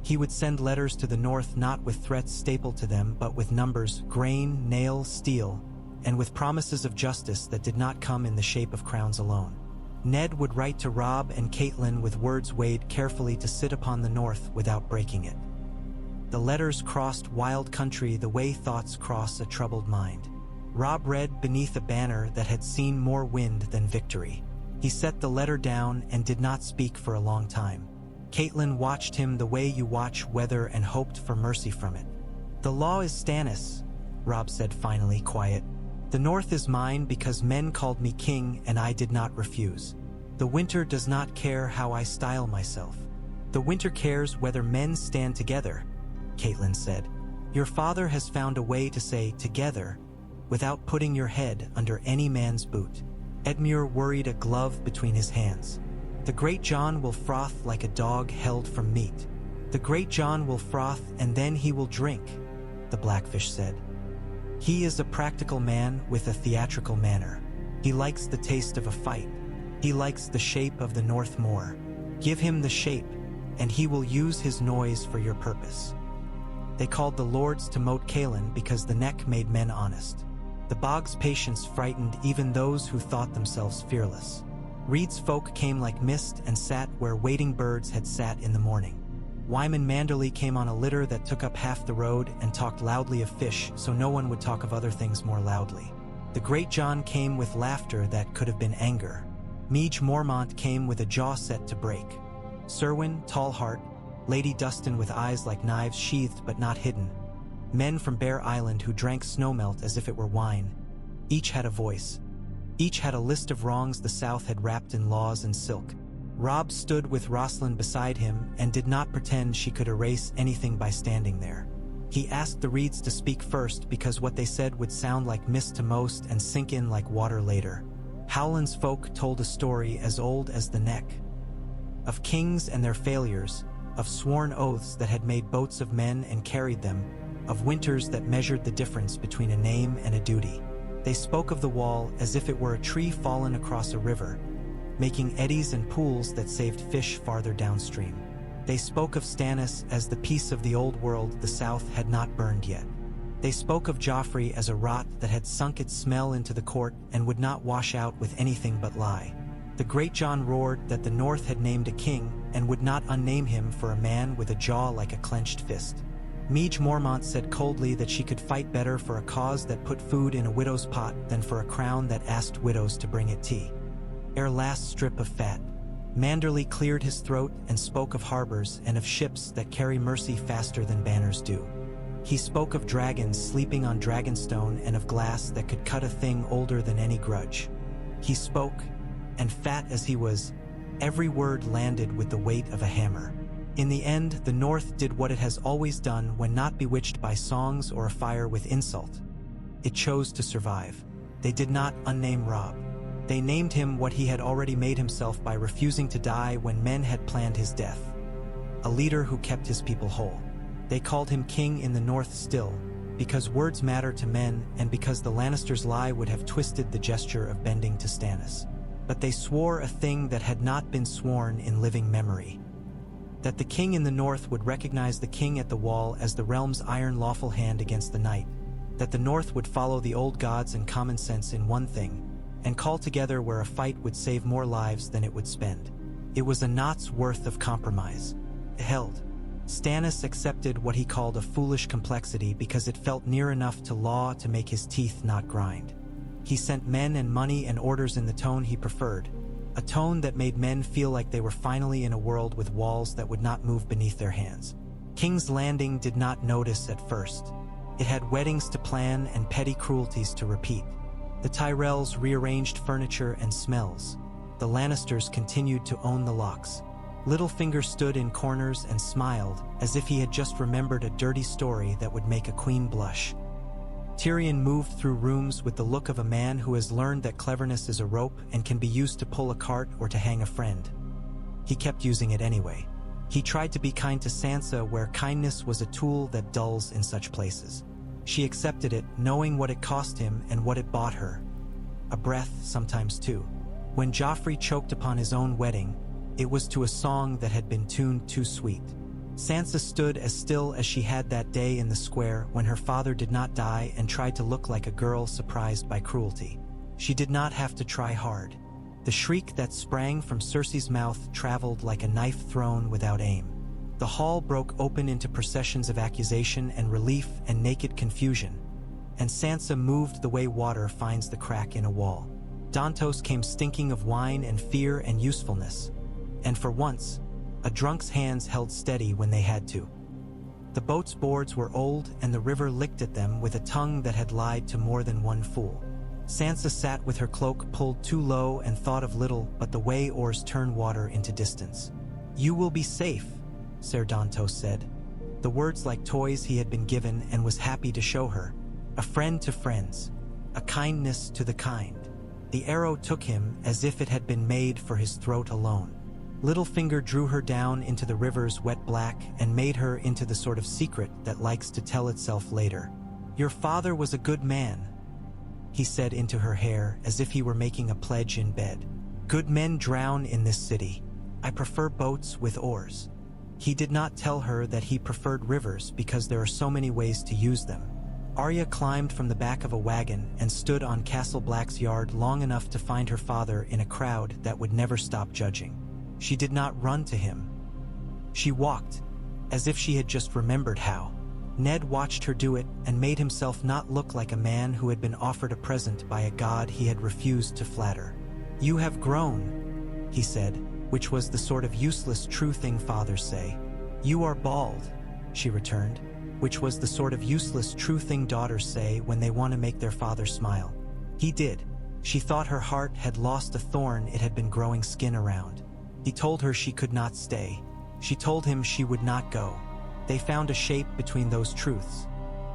He would send letters to the North not with threats stapled to them but with numbers, grain, nail, steel, and with promises of justice that did not come in the shape of crowns alone. Ned would write to Robb and Catelyn with words weighed carefully to sit upon the North without breaking it. The letters crossed wild country the way thoughts cross a troubled mind. Robb read beneath a banner that had seen more wind than victory. He set the letter down and did not speak for a long time. Catelyn watched him the way you watch weather and hoped for mercy from it. "The law is Stannis," Robb said finally, quiet. "The North is mine because men called me king and I did not refuse. The winter does not care how I style myself. The winter cares whether men stand together," Catelyn said. "Your father has found a way to say together without putting your head under any man's boot." Edmure worried a glove between his hands. "The great Jon will froth like a dog held from meat. The great Jon will froth and then he will drink," the Blackfish said. "He is a practical man with a theatrical manner. He likes the taste of a fight. He likes the shape of the North more. Give him the shape, and he will use his noise for your purpose." They called the lords to moat Catelyn because the neck made men honest. The bog's patience frightened even those who thought themselves fearless. Reed's folk came like mist and sat where waiting birds had sat in the morning. Wyman Manderley came on a litter that took up half the road and talked loudly of fish so no one would talk of other things more loudly. The Great John came with laughter that could have been anger. Meege Mormont came with a jaw set to break. Serwyn, Tallheart, Lady Dustin with eyes like knives sheathed but not hidden. Men from Bear Island who drank snowmelt as if it were wine. Each had a voice. Each had a list of wrongs the South had wrapped in laws and silk. Robb stood with Rosalind beside him and did not pretend she could erase anything by standing there. He asked the Reeds to speak first because what they said would sound like mist to most and sink in like water later. Howland's folk told a story as old as the neck. Of kings and their failures, of sworn oaths that had made boats of men and carried them, of winters that measured the difference between a name and a duty. They spoke of the wall as if it were a tree fallen across a river, making eddies and pools that saved fish farther downstream. They spoke of Stannis as the piece of the old world the South had not burned yet. They spoke of Joffrey as a rot that had sunk its smell into the court and would not wash out with anything but lie. The Great John roared that the North had named a king and would not unname him for a man with a jaw like a clenched fist. Meege Mormont said coldly that she could fight better for a cause that put food in a widow's pot than for a crown that asked widows to bring it tea. Ere last strip of fat, Manderley cleared his throat and spoke of harbors and of ships that carry mercy faster than banners do. He spoke of dragons sleeping on Dragonstone and of glass that could cut a thing older than any grudge. He spoke, and fat as he was, every word landed with the weight of a hammer. In the end, the North did what it has always done when not bewitched by songs or a fire with insult. It chose to survive. They did not unname Robb. They named him what he had already made himself by refusing to die when men had planned his death. A leader who kept his people whole. They called him king in the North still, because words matter to men and because the Lannisters' lie would have twisted the gesture of bending to Stannis. But they swore a thing that had not been sworn in living memory. That the king in the North would recognize the king at the wall as the realm's iron lawful hand against the night. That the North would follow the old gods and common sense in one thing, and call together where a fight would save more lives than it would spend. It was a knot's worth of compromise. It held. Stannis accepted what he called a foolish complexity because it felt near enough to law to make his teeth not grind. He sent men and money and orders in the tone he preferred, a tone that made men feel like they were finally in a world with walls that would not move beneath their hands. King's Landing did not notice at first. It had weddings to plan and petty cruelties to repeat. The Tyrells rearranged furniture and smells. The Lannisters continued to own the locks. Littlefinger stood in corners and smiled, as if he had just remembered a dirty story that would make a queen blush. Tyrion moved through rooms with the look of a man who has learned that cleverness is a rope and can be used to pull a cart or to hang a friend. He kept using it anyway. He tried to be kind to Sansa where kindness was a tool that dulls in such places. She accepted it, knowing what it cost him and what it bought her. A breath, sometimes too. When Joffrey choked upon his own wedding, it was to a song that had been tuned too sweet. Sansa stood as still as she had that day in the square when her father did not die and tried to look like a girl surprised by cruelty. She did not have to try hard. The shriek that sprang from Cersei's mouth traveled like a knife thrown without aim. The hall broke open into processions of accusation and relief and naked confusion, and Sansa moved the way water finds the crack in a wall. Dantos came stinking of wine and fear and usefulness, and for once, a drunk's hands held steady when they had to. The boat's boards were old and the river licked at them with a tongue that had lied to more than one fool. Sansa sat with her cloak pulled too low and thought of little but the way oars turn water into distance. "You will be safe," Ser Dantos said. The words like toys he had been given and was happy to show her. A friend to friends. A kindness to the kind. The arrow took him as if it had been made for his throat alone. Littlefinger drew her down into the river's wet black and made her into the sort of secret that likes to tell itself later. "Your father was a good man," he said into her hair as if he were making a pledge in bed. "Good men drown in this city. I prefer boats with oars." He did not tell her that he preferred rivers because there are so many ways to use them. Arya climbed from the back of a wagon and stood on Castle Black's yard long enough to find her father in a crowd that would never stop judging. She did not run to him. She walked, as if she had just remembered how. Ned watched her do it and made himself not look like a man who had been offered a present by a god he had refused to flatter. "You have grown," he said, which was the sort of useless true thing fathers say. "You are bald," she returned, which was the sort of useless true thing daughters say when they want to make their father smile. He did. She thought her heart had lost a thorn it had been growing skin around. He told her she could not stay. She told him she would not go. They found a shape between those truths.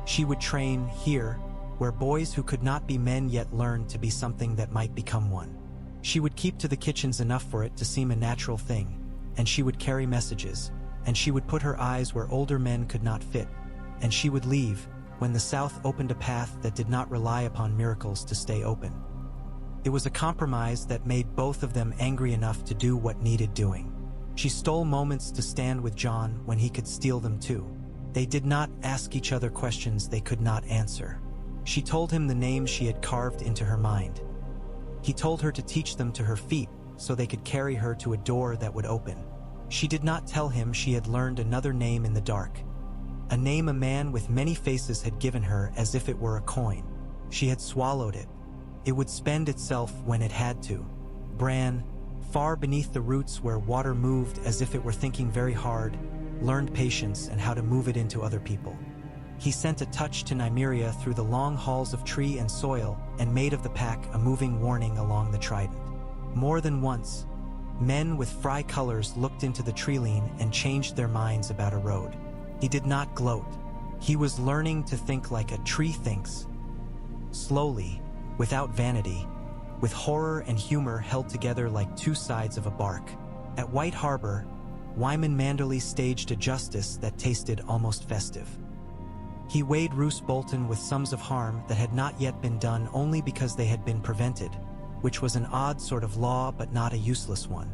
She would train here, where boys who could not be men yet learned to be something that might become one. She would keep to the kitchens enough for it to seem a natural thing, and she would carry messages, and she would put her eyes where older men could not fit, and she would leave when the South opened a path that did not rely upon miracles to stay open. It was a compromise that made both of them angry enough to do what needed doing. She stole moments to stand with Jon when he could steal them too. They did not ask each other questions they could not answer. She told him the names she had carved into her mind. He told her to teach them to her feet so they could carry her to a door that would open. She did not tell him she had learned another name in the dark. A name a man with many faces had given her as if it were a coin. She had swallowed it. It would spend itself when it had to. Bran, far beneath the roots where water moved as if it were thinking very hard, learned patience and how to move it into other people. He sent a touch to Nymeria through the long halls of tree and soil and made of the pack a moving warning along the trident. More than once, men with Frey colors looked into the treeline and changed their minds about a road. He did not gloat. He was learning to think like a tree thinks. Slowly, without vanity, with horror and humor held together like two sides of a bark. At White Harbor, Wyman Manderley staged a justice that tasted almost festive. He weighed Roose Bolton with sums of harm that had not yet been done only because they had been prevented, which was an odd sort of law but not a useless one.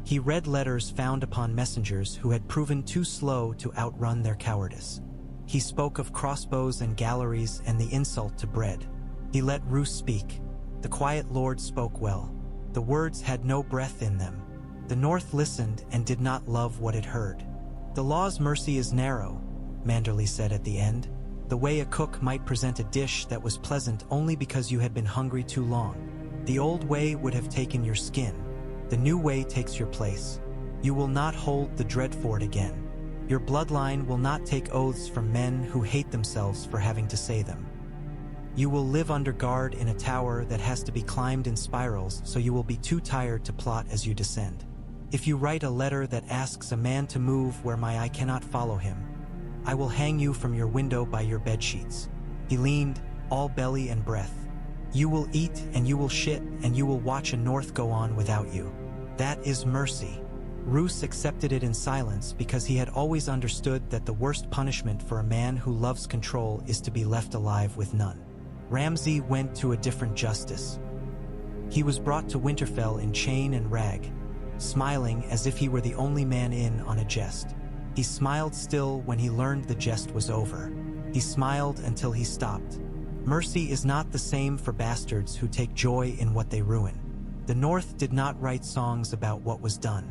He read letters found upon messengers who had proven too slow to outrun their cowardice. He spoke of crossbows and galleries and the insult to bread. He let Roose speak. The quiet lord spoke well. The words had no breath in them. The North listened and did not love what it heard. "The law's mercy is narrow," Manderley said at the end, "the way a cook might present a dish that was pleasant only because you had been hungry too long. The old way would have taken your skin. The new way takes your place. You will not hold the Dreadfort again. Your bloodline will not take oaths from men who hate themselves for having to say them. You will live under guard in a tower that has to be climbed in spirals, so you will be too tired to plot as you descend. If you write a letter that asks a man to move where my eye cannot follow him, I will hang you from your window by your bedsheets." He leaned, all belly and breath. "You will eat and you will shit and you will watch a North go on without you. That is mercy." Roose accepted it in silence because he had always understood that the worst punishment for a man who loves control is to be left alive with none. Ramsay went to a different justice. He was brought to Winterfell in chain and rag, smiling as if he were the only man in on a jest. He smiled still when he learned the jest was over. He smiled until he stopped. Mercy is not the same for bastards who take joy in what they ruin. The North did not write songs about what was done.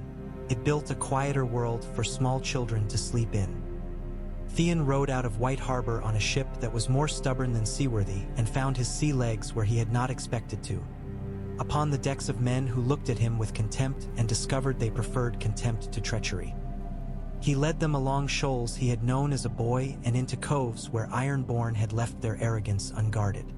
It built a quieter world for small children to sleep in. Theon rode out of White Harbor on a ship that was more stubborn than seaworthy and found his sea legs where he had not expected to. Upon the decks of men who looked at him with contempt and discovered they preferred contempt to treachery. He led them along shoals he had known as a boy and into coves where Ironborn had left their arrogance unguarded.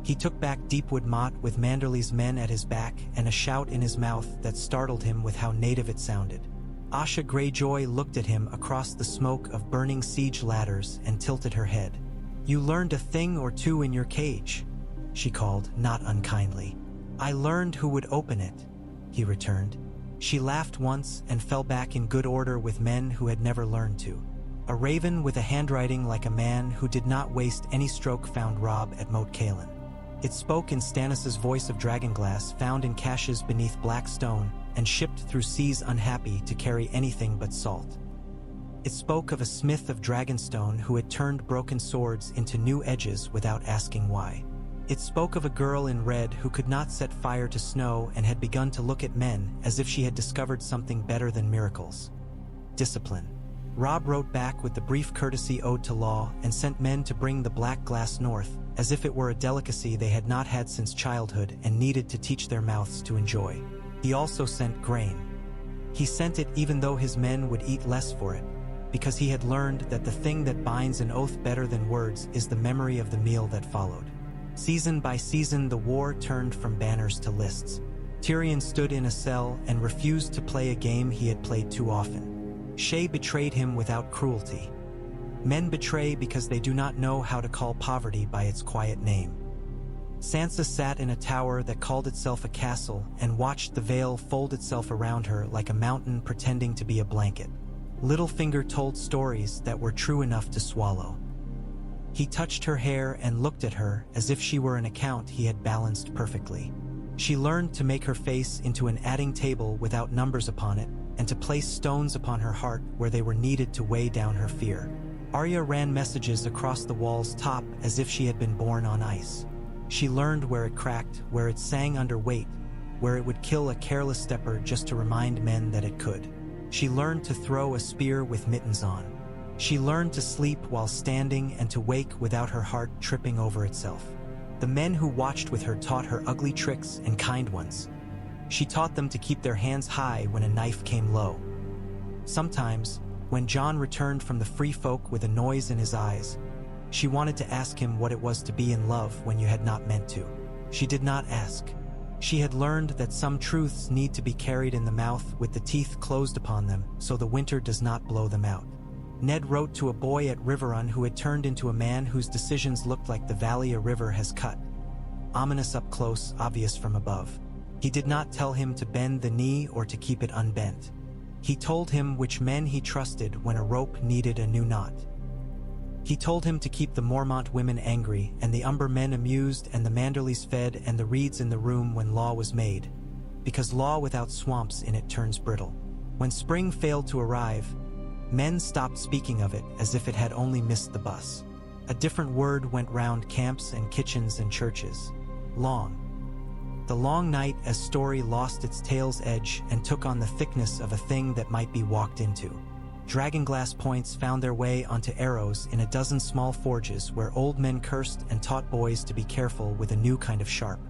He took back Deepwood Motte with Manderley's men at his back and a shout in his mouth that startled him with how native it sounded. Asha Greyjoy looked at him across the smoke of burning siege ladders and tilted her head. "You learned a thing or two in your cage," she called, not unkindly. "I learned who would open it," he returned. She laughed once and fell back in good order with men who had never learned to. A raven with a handwriting like a man who did not waste any stroke found Robb at Moat Cailin. It spoke in Stannis' voice of dragonglass found in caches beneath black stone and shipped through seas unhappy to carry anything but salt. It spoke of a smith of Dragonstone who had turned broken swords into new edges without asking why. It spoke of a girl in red who could not set fire to snow and had begun to look at men as if she had discovered something better than miracles. Discipline. Robb wrote back with the brief courtesy owed to law and sent men to bring the black glass north, as if it were a delicacy they had not had since childhood and needed to teach their mouths to enjoy. He also sent grain. He sent it even though his men would eat less for it, because he had learned that the thing that binds an oath better than words is the memory of the meal that followed. Season by season, the war turned from banners to lists. Tyrion stood in a cell and refused to play a game he had played too often. Shae betrayed him without cruelty. Men betray because they do not know how to call poverty by its quiet name. Sansa sat in a tower that called itself a castle and watched the veil fold itself around her like a mountain pretending to be a blanket. Littlefinger told stories that were true enough to swallow. He touched her hair and looked at her as if she were an account he had balanced perfectly. She learned to make her face into an adding table without numbers upon it, and to place stones upon her heart where they were needed to weigh down her fear. Arya ran messages across the wall's top as if she had been born on ice. She learned where it cracked, where it sang under weight, where it would kill a careless stepper just to remind men that it could. She learned to throw a spear with mittens on. She learned to sleep while standing and to wake without her heart tripping over itself. The men who watched with her taught her ugly tricks and kind ones. She taught them to keep their hands high when a knife came low. Sometimes, when Jon returned from the Free Folk with a noise in his eyes, she wanted to ask him what it was to be in love when you had not meant to. She did not ask. She had learned that some truths need to be carried in the mouth with the teeth closed upon them so the winter does not blow them out. Ned wrote to a boy at Riverrun who had turned into a man whose decisions looked like the valley a river has cut. Ominous up close, obvious from above. He did not tell him to bend the knee or to keep it unbent. He told him which men he trusted when a rope needed a new knot. He told him to keep the Mormont women angry and the Umber men amused and the Manderleys fed and the reeds in the room when law was made, because law without swamps in it turns brittle. When spring failed to arrive, men stopped speaking of it as if it had only missed the bus. A different word went round camps and kitchens and churches. Long. The long night as story lost its tail's edge and took on the thickness of a thing that might be walked into. Dragonglass points found their way onto arrows in a dozen small forges where old men cursed and taught boys to be careful with a new kind of sharp.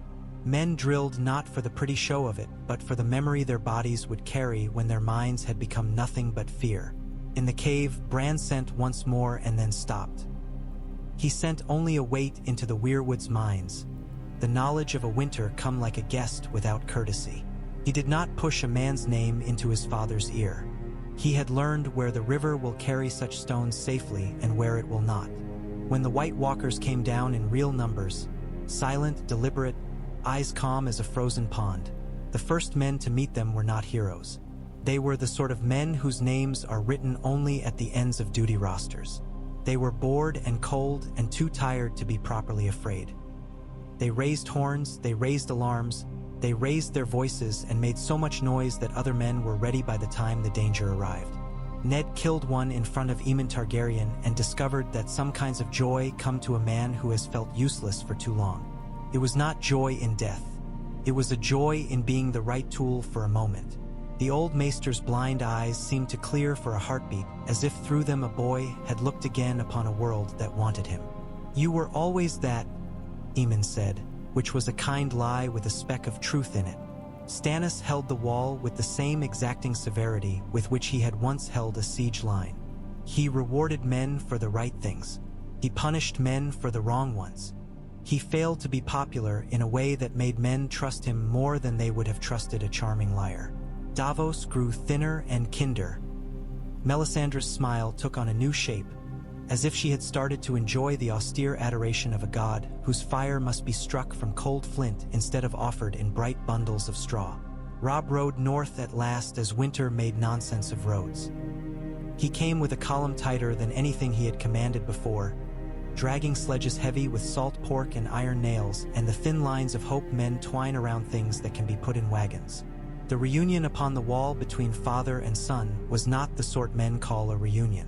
Men drilled not for the pretty show of it, but for the memory their bodies would carry when their minds had become nothing but fear. In the cave, Bran sent once more and then stopped. He sent only a weight into the weirwood's minds, the knowledge of a winter come like a guest without courtesy. He did not push a man's name into his father's ear. He had learned where the river will carry such stones safely and where it will not. When the White Walkers came down in real numbers, silent, deliberate, eyes calm as a frozen pond, the first men to meet them were not heroes. They were the sort of men whose names are written only at the ends of duty rosters. They were bored and cold and too tired to be properly afraid. They raised horns, they raised alarms, they raised their voices and made so much noise that other men were ready by the time the danger arrived. Ned killed one in front of Aemon Targaryen and discovered that some kinds of joy come to a man who has felt useless for too long. It was not joy in death. It was a joy in being the right tool for a moment. The old maester's blind eyes seemed to clear for a heartbeat, as if through them a boy had looked again upon a world that wanted him. "You were always that," Aemon said, which was a kind lie with a speck of truth in it. Stannis held the wall with the same exacting severity with which he had once held a siege line. He rewarded men for the right things. He punished men for the wrong ones. He failed to be popular in a way that made men trust him more than they would have trusted a charming liar. Davos grew thinner and kinder. Melisandre's smile took on a new shape, as if she had started to enjoy the austere adoration of a god whose fire must be struck from cold flint instead of offered in bright bundles of straw. Robb rode north at last as winter made nonsense of roads. He came with a column tighter than anything he had commanded before, dragging sledges heavy with salt pork and iron nails and the thin lines of hope men twine around things that can be put in wagons. The reunion upon the wall between father and son was not the sort men call a reunion.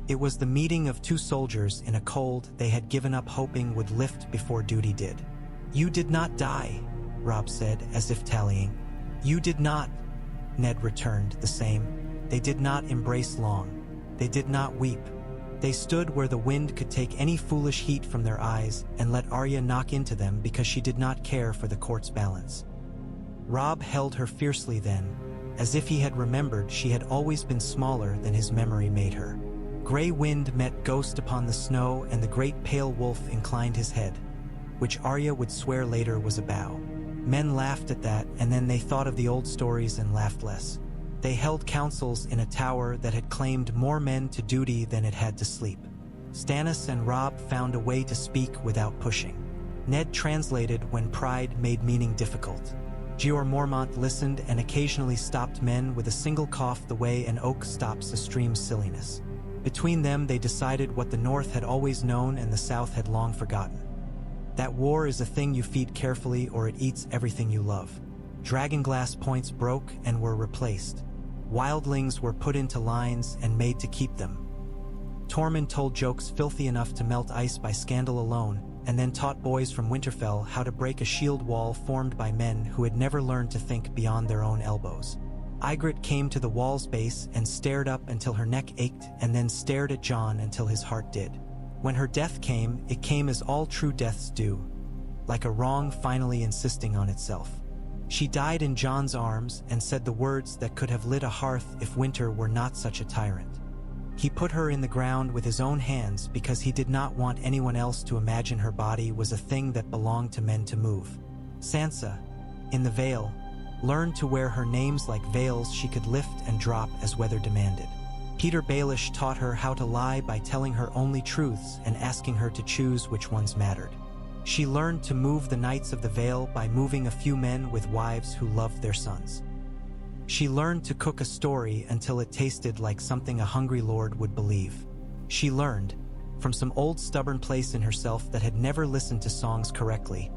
It was the meeting of two soldiers in a cold they had given up hoping would lift before duty did. "You did not die," Robb said, as if tallying. "You did not," Ned returned, the same. They did not embrace long. They did not weep. They stood where the wind could take any foolish heat from their eyes and let Arya knock into them because she did not care for the court's balance. Robb held her fiercely then, as if he had remembered she had always been smaller than his memory made her. Gray wind met ghost upon the snow, and the great pale wolf inclined his head, which Arya would swear later was a bow. Men laughed at that, and then they thought of the old stories and laughed less. They held councils in a tower that had claimed more men to duty than it had to sleep. Stannis and Robb found a way to speak without pushing. Ned translated when pride made meaning difficult. Jeor Mormont listened and occasionally stopped men with a single cough the way an oak stops a stream's silliness. Between them they decided what the North had always known and the South had long forgotten. That war is a thing you feed carefully or it eats everything you love. Dragonglass points broke and were replaced. Wildlings were put into lines and made to keep them. Tormund told jokes filthy enough to melt ice by scandal alone, and then taught boys from Winterfell how to break a shield wall formed by men who had never learned to think beyond their own elbows. Ygritte came to the wall's base and stared up until her neck ached, and then stared at Jon until his heart did. When her death came, it came as all true deaths do, like a wrong finally insisting on itself. She died in Jon's arms and said the words that could have lit a hearth if Winter were not such a tyrant. He put her in the ground with his own hands because he did not want anyone else to imagine her body was a thing that belonged to men to move. Sansa, in the Vale, learned to wear her names like veils she could lift and drop as weather demanded. Peter Baelish taught her how to lie by telling her only truths and asking her to choose which ones mattered. She learned to move the Knights of the Vale by moving a few men with wives who loved their sons. She learned to cook a story until it tasted like something a hungry lord would believe. She learned, from some old stubborn place in herself that had never listened to songs correctly,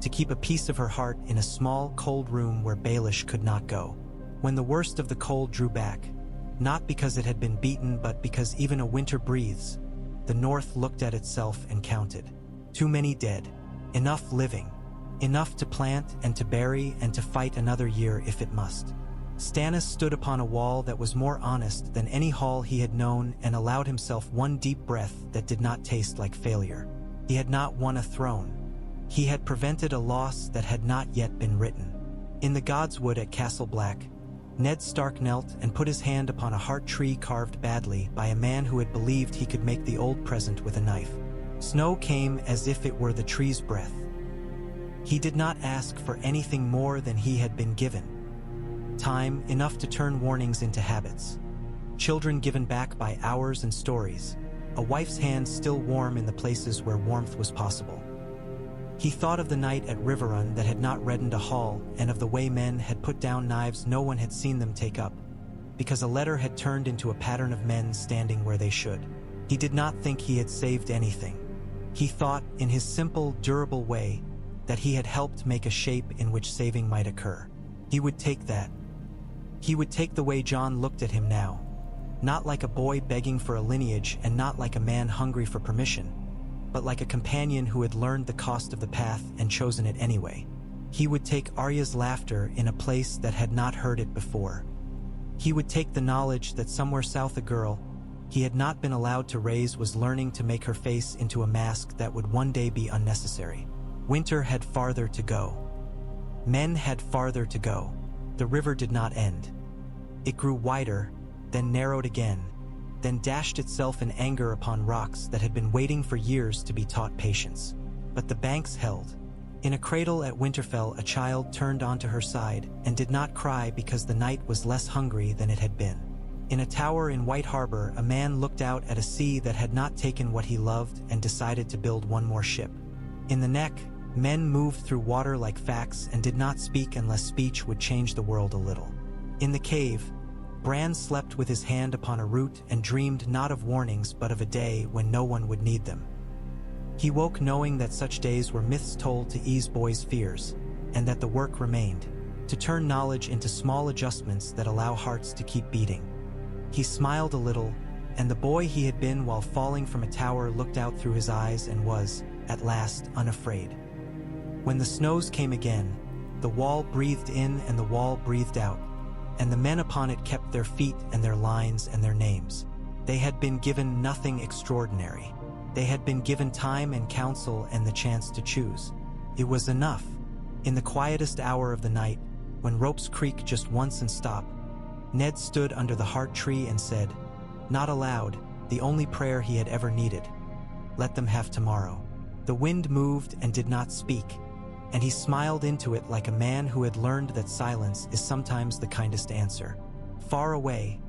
to keep a piece of her heart in a small, cold room where Baelish could not go. When the worst of the cold drew back, not because it had been beaten but because even a winter breathes, the North looked at itself and counted. Too many dead, enough living, enough to plant and to bury and to fight another year if it must. Stannis stood upon a wall that was more honest than any hall he had known and allowed himself one deep breath that did not taste like failure. He had not won a throne. He had prevented a loss that had not yet been written. In the Godswood at Castle Black, Ned Stark knelt and put his hand upon a heart tree carved badly by a man who had believed he could make the old present with a knife. Snow came as if it were the tree's breath. He did not ask for anything more than he had been given. Time enough to turn warnings into habits. Children given back by hours and stories. A wife's hand still warm in the places where warmth was possible. He thought of the night at Riverrun that had not reddened a hall, and of the way men had put down knives no one had seen them take up, because a letter had turned into a pattern of men standing where they should. He did not think he had saved anything. He thought, in his simple, durable way, that he had helped make a shape in which saving might occur. He would take that. He would take the way Jon looked at him now, not like a boy begging for a lineage and not like a man hungry for permission, but like a companion who had learned the cost of the path and chosen it anyway. He would take Arya's laughter in a place that had not heard it before. He would take the knowledge that somewhere south a girl he had not been allowed to raise was learning to make her face into a mask that would one day be unnecessary. Winter had farther to go. Men had farther to go. The river did not end. It grew wider, then narrowed again, then dashed itself in anger upon rocks that had been waiting for years to be taught patience. But the banks held. In a cradle at Winterfell, a child turned onto her side and did not cry because the night was less hungry than it had been. In a tower in White Harbor, a man looked out at a sea that had not taken what he loved and decided to build one more ship. In the Neck, men moved through water like facts and did not speak unless speech would change the world a little. In the cave, Bran slept with his hand upon a root and dreamed not of warnings but of a day when no one would need them. He woke knowing that such days were myths told to ease boys' fears, and that the work remained. to turn knowledge into small adjustments that allow hearts to keep beating. He smiled a little, and the boy he had been while falling from a tower looked out through his eyes and was, at last, unafraid. When the snows came again, the wall breathed in and the wall breathed out, and the men upon it kept their feet and their lines and their names. They had been given nothing extraordinary. They had been given time and counsel and the chance to choose. It was enough. In the quietest hour of the night, when ropes creak just once and stop, Ned stood under the heart tree and said, not aloud, the only prayer he had ever needed, let them have tomorrow. The wind moved and did not speak, and he smiled into it like a man who had learned that silence is sometimes the kindest answer. Far away,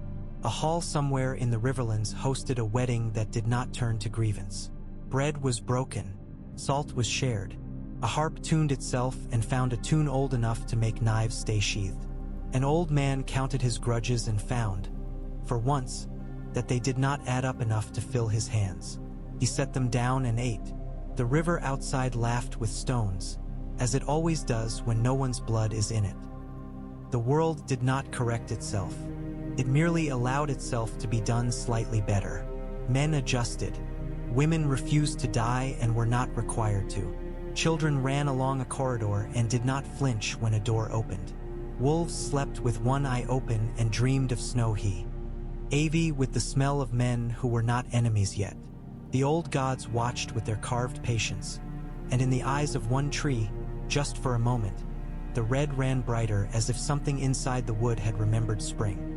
a hall somewhere in the Riverlands hosted a wedding that did not turn to grievance. Bread was broken, salt was shared. A harp tuned itself and found a tune old enough to make knives stay sheathed. An old man counted his grudges and found, for once, that they did not add up enough to fill his hands. He set them down and ate. The river outside laughed with stones, as it always does when no one's blood is in it. The world did not correct itself. It merely allowed itself to be done slightly better. Men adjusted. Women refused to die and were not required to. Children ran along a corridor and did not flinch when a door opened. Wolves slept with one eye open and dreamed of snow heavy with the smell of men who were not enemies yet. The old gods watched with their carved patience, and in the eyes of one tree, just for a moment, the red ran brighter as if something inside the wood had remembered spring.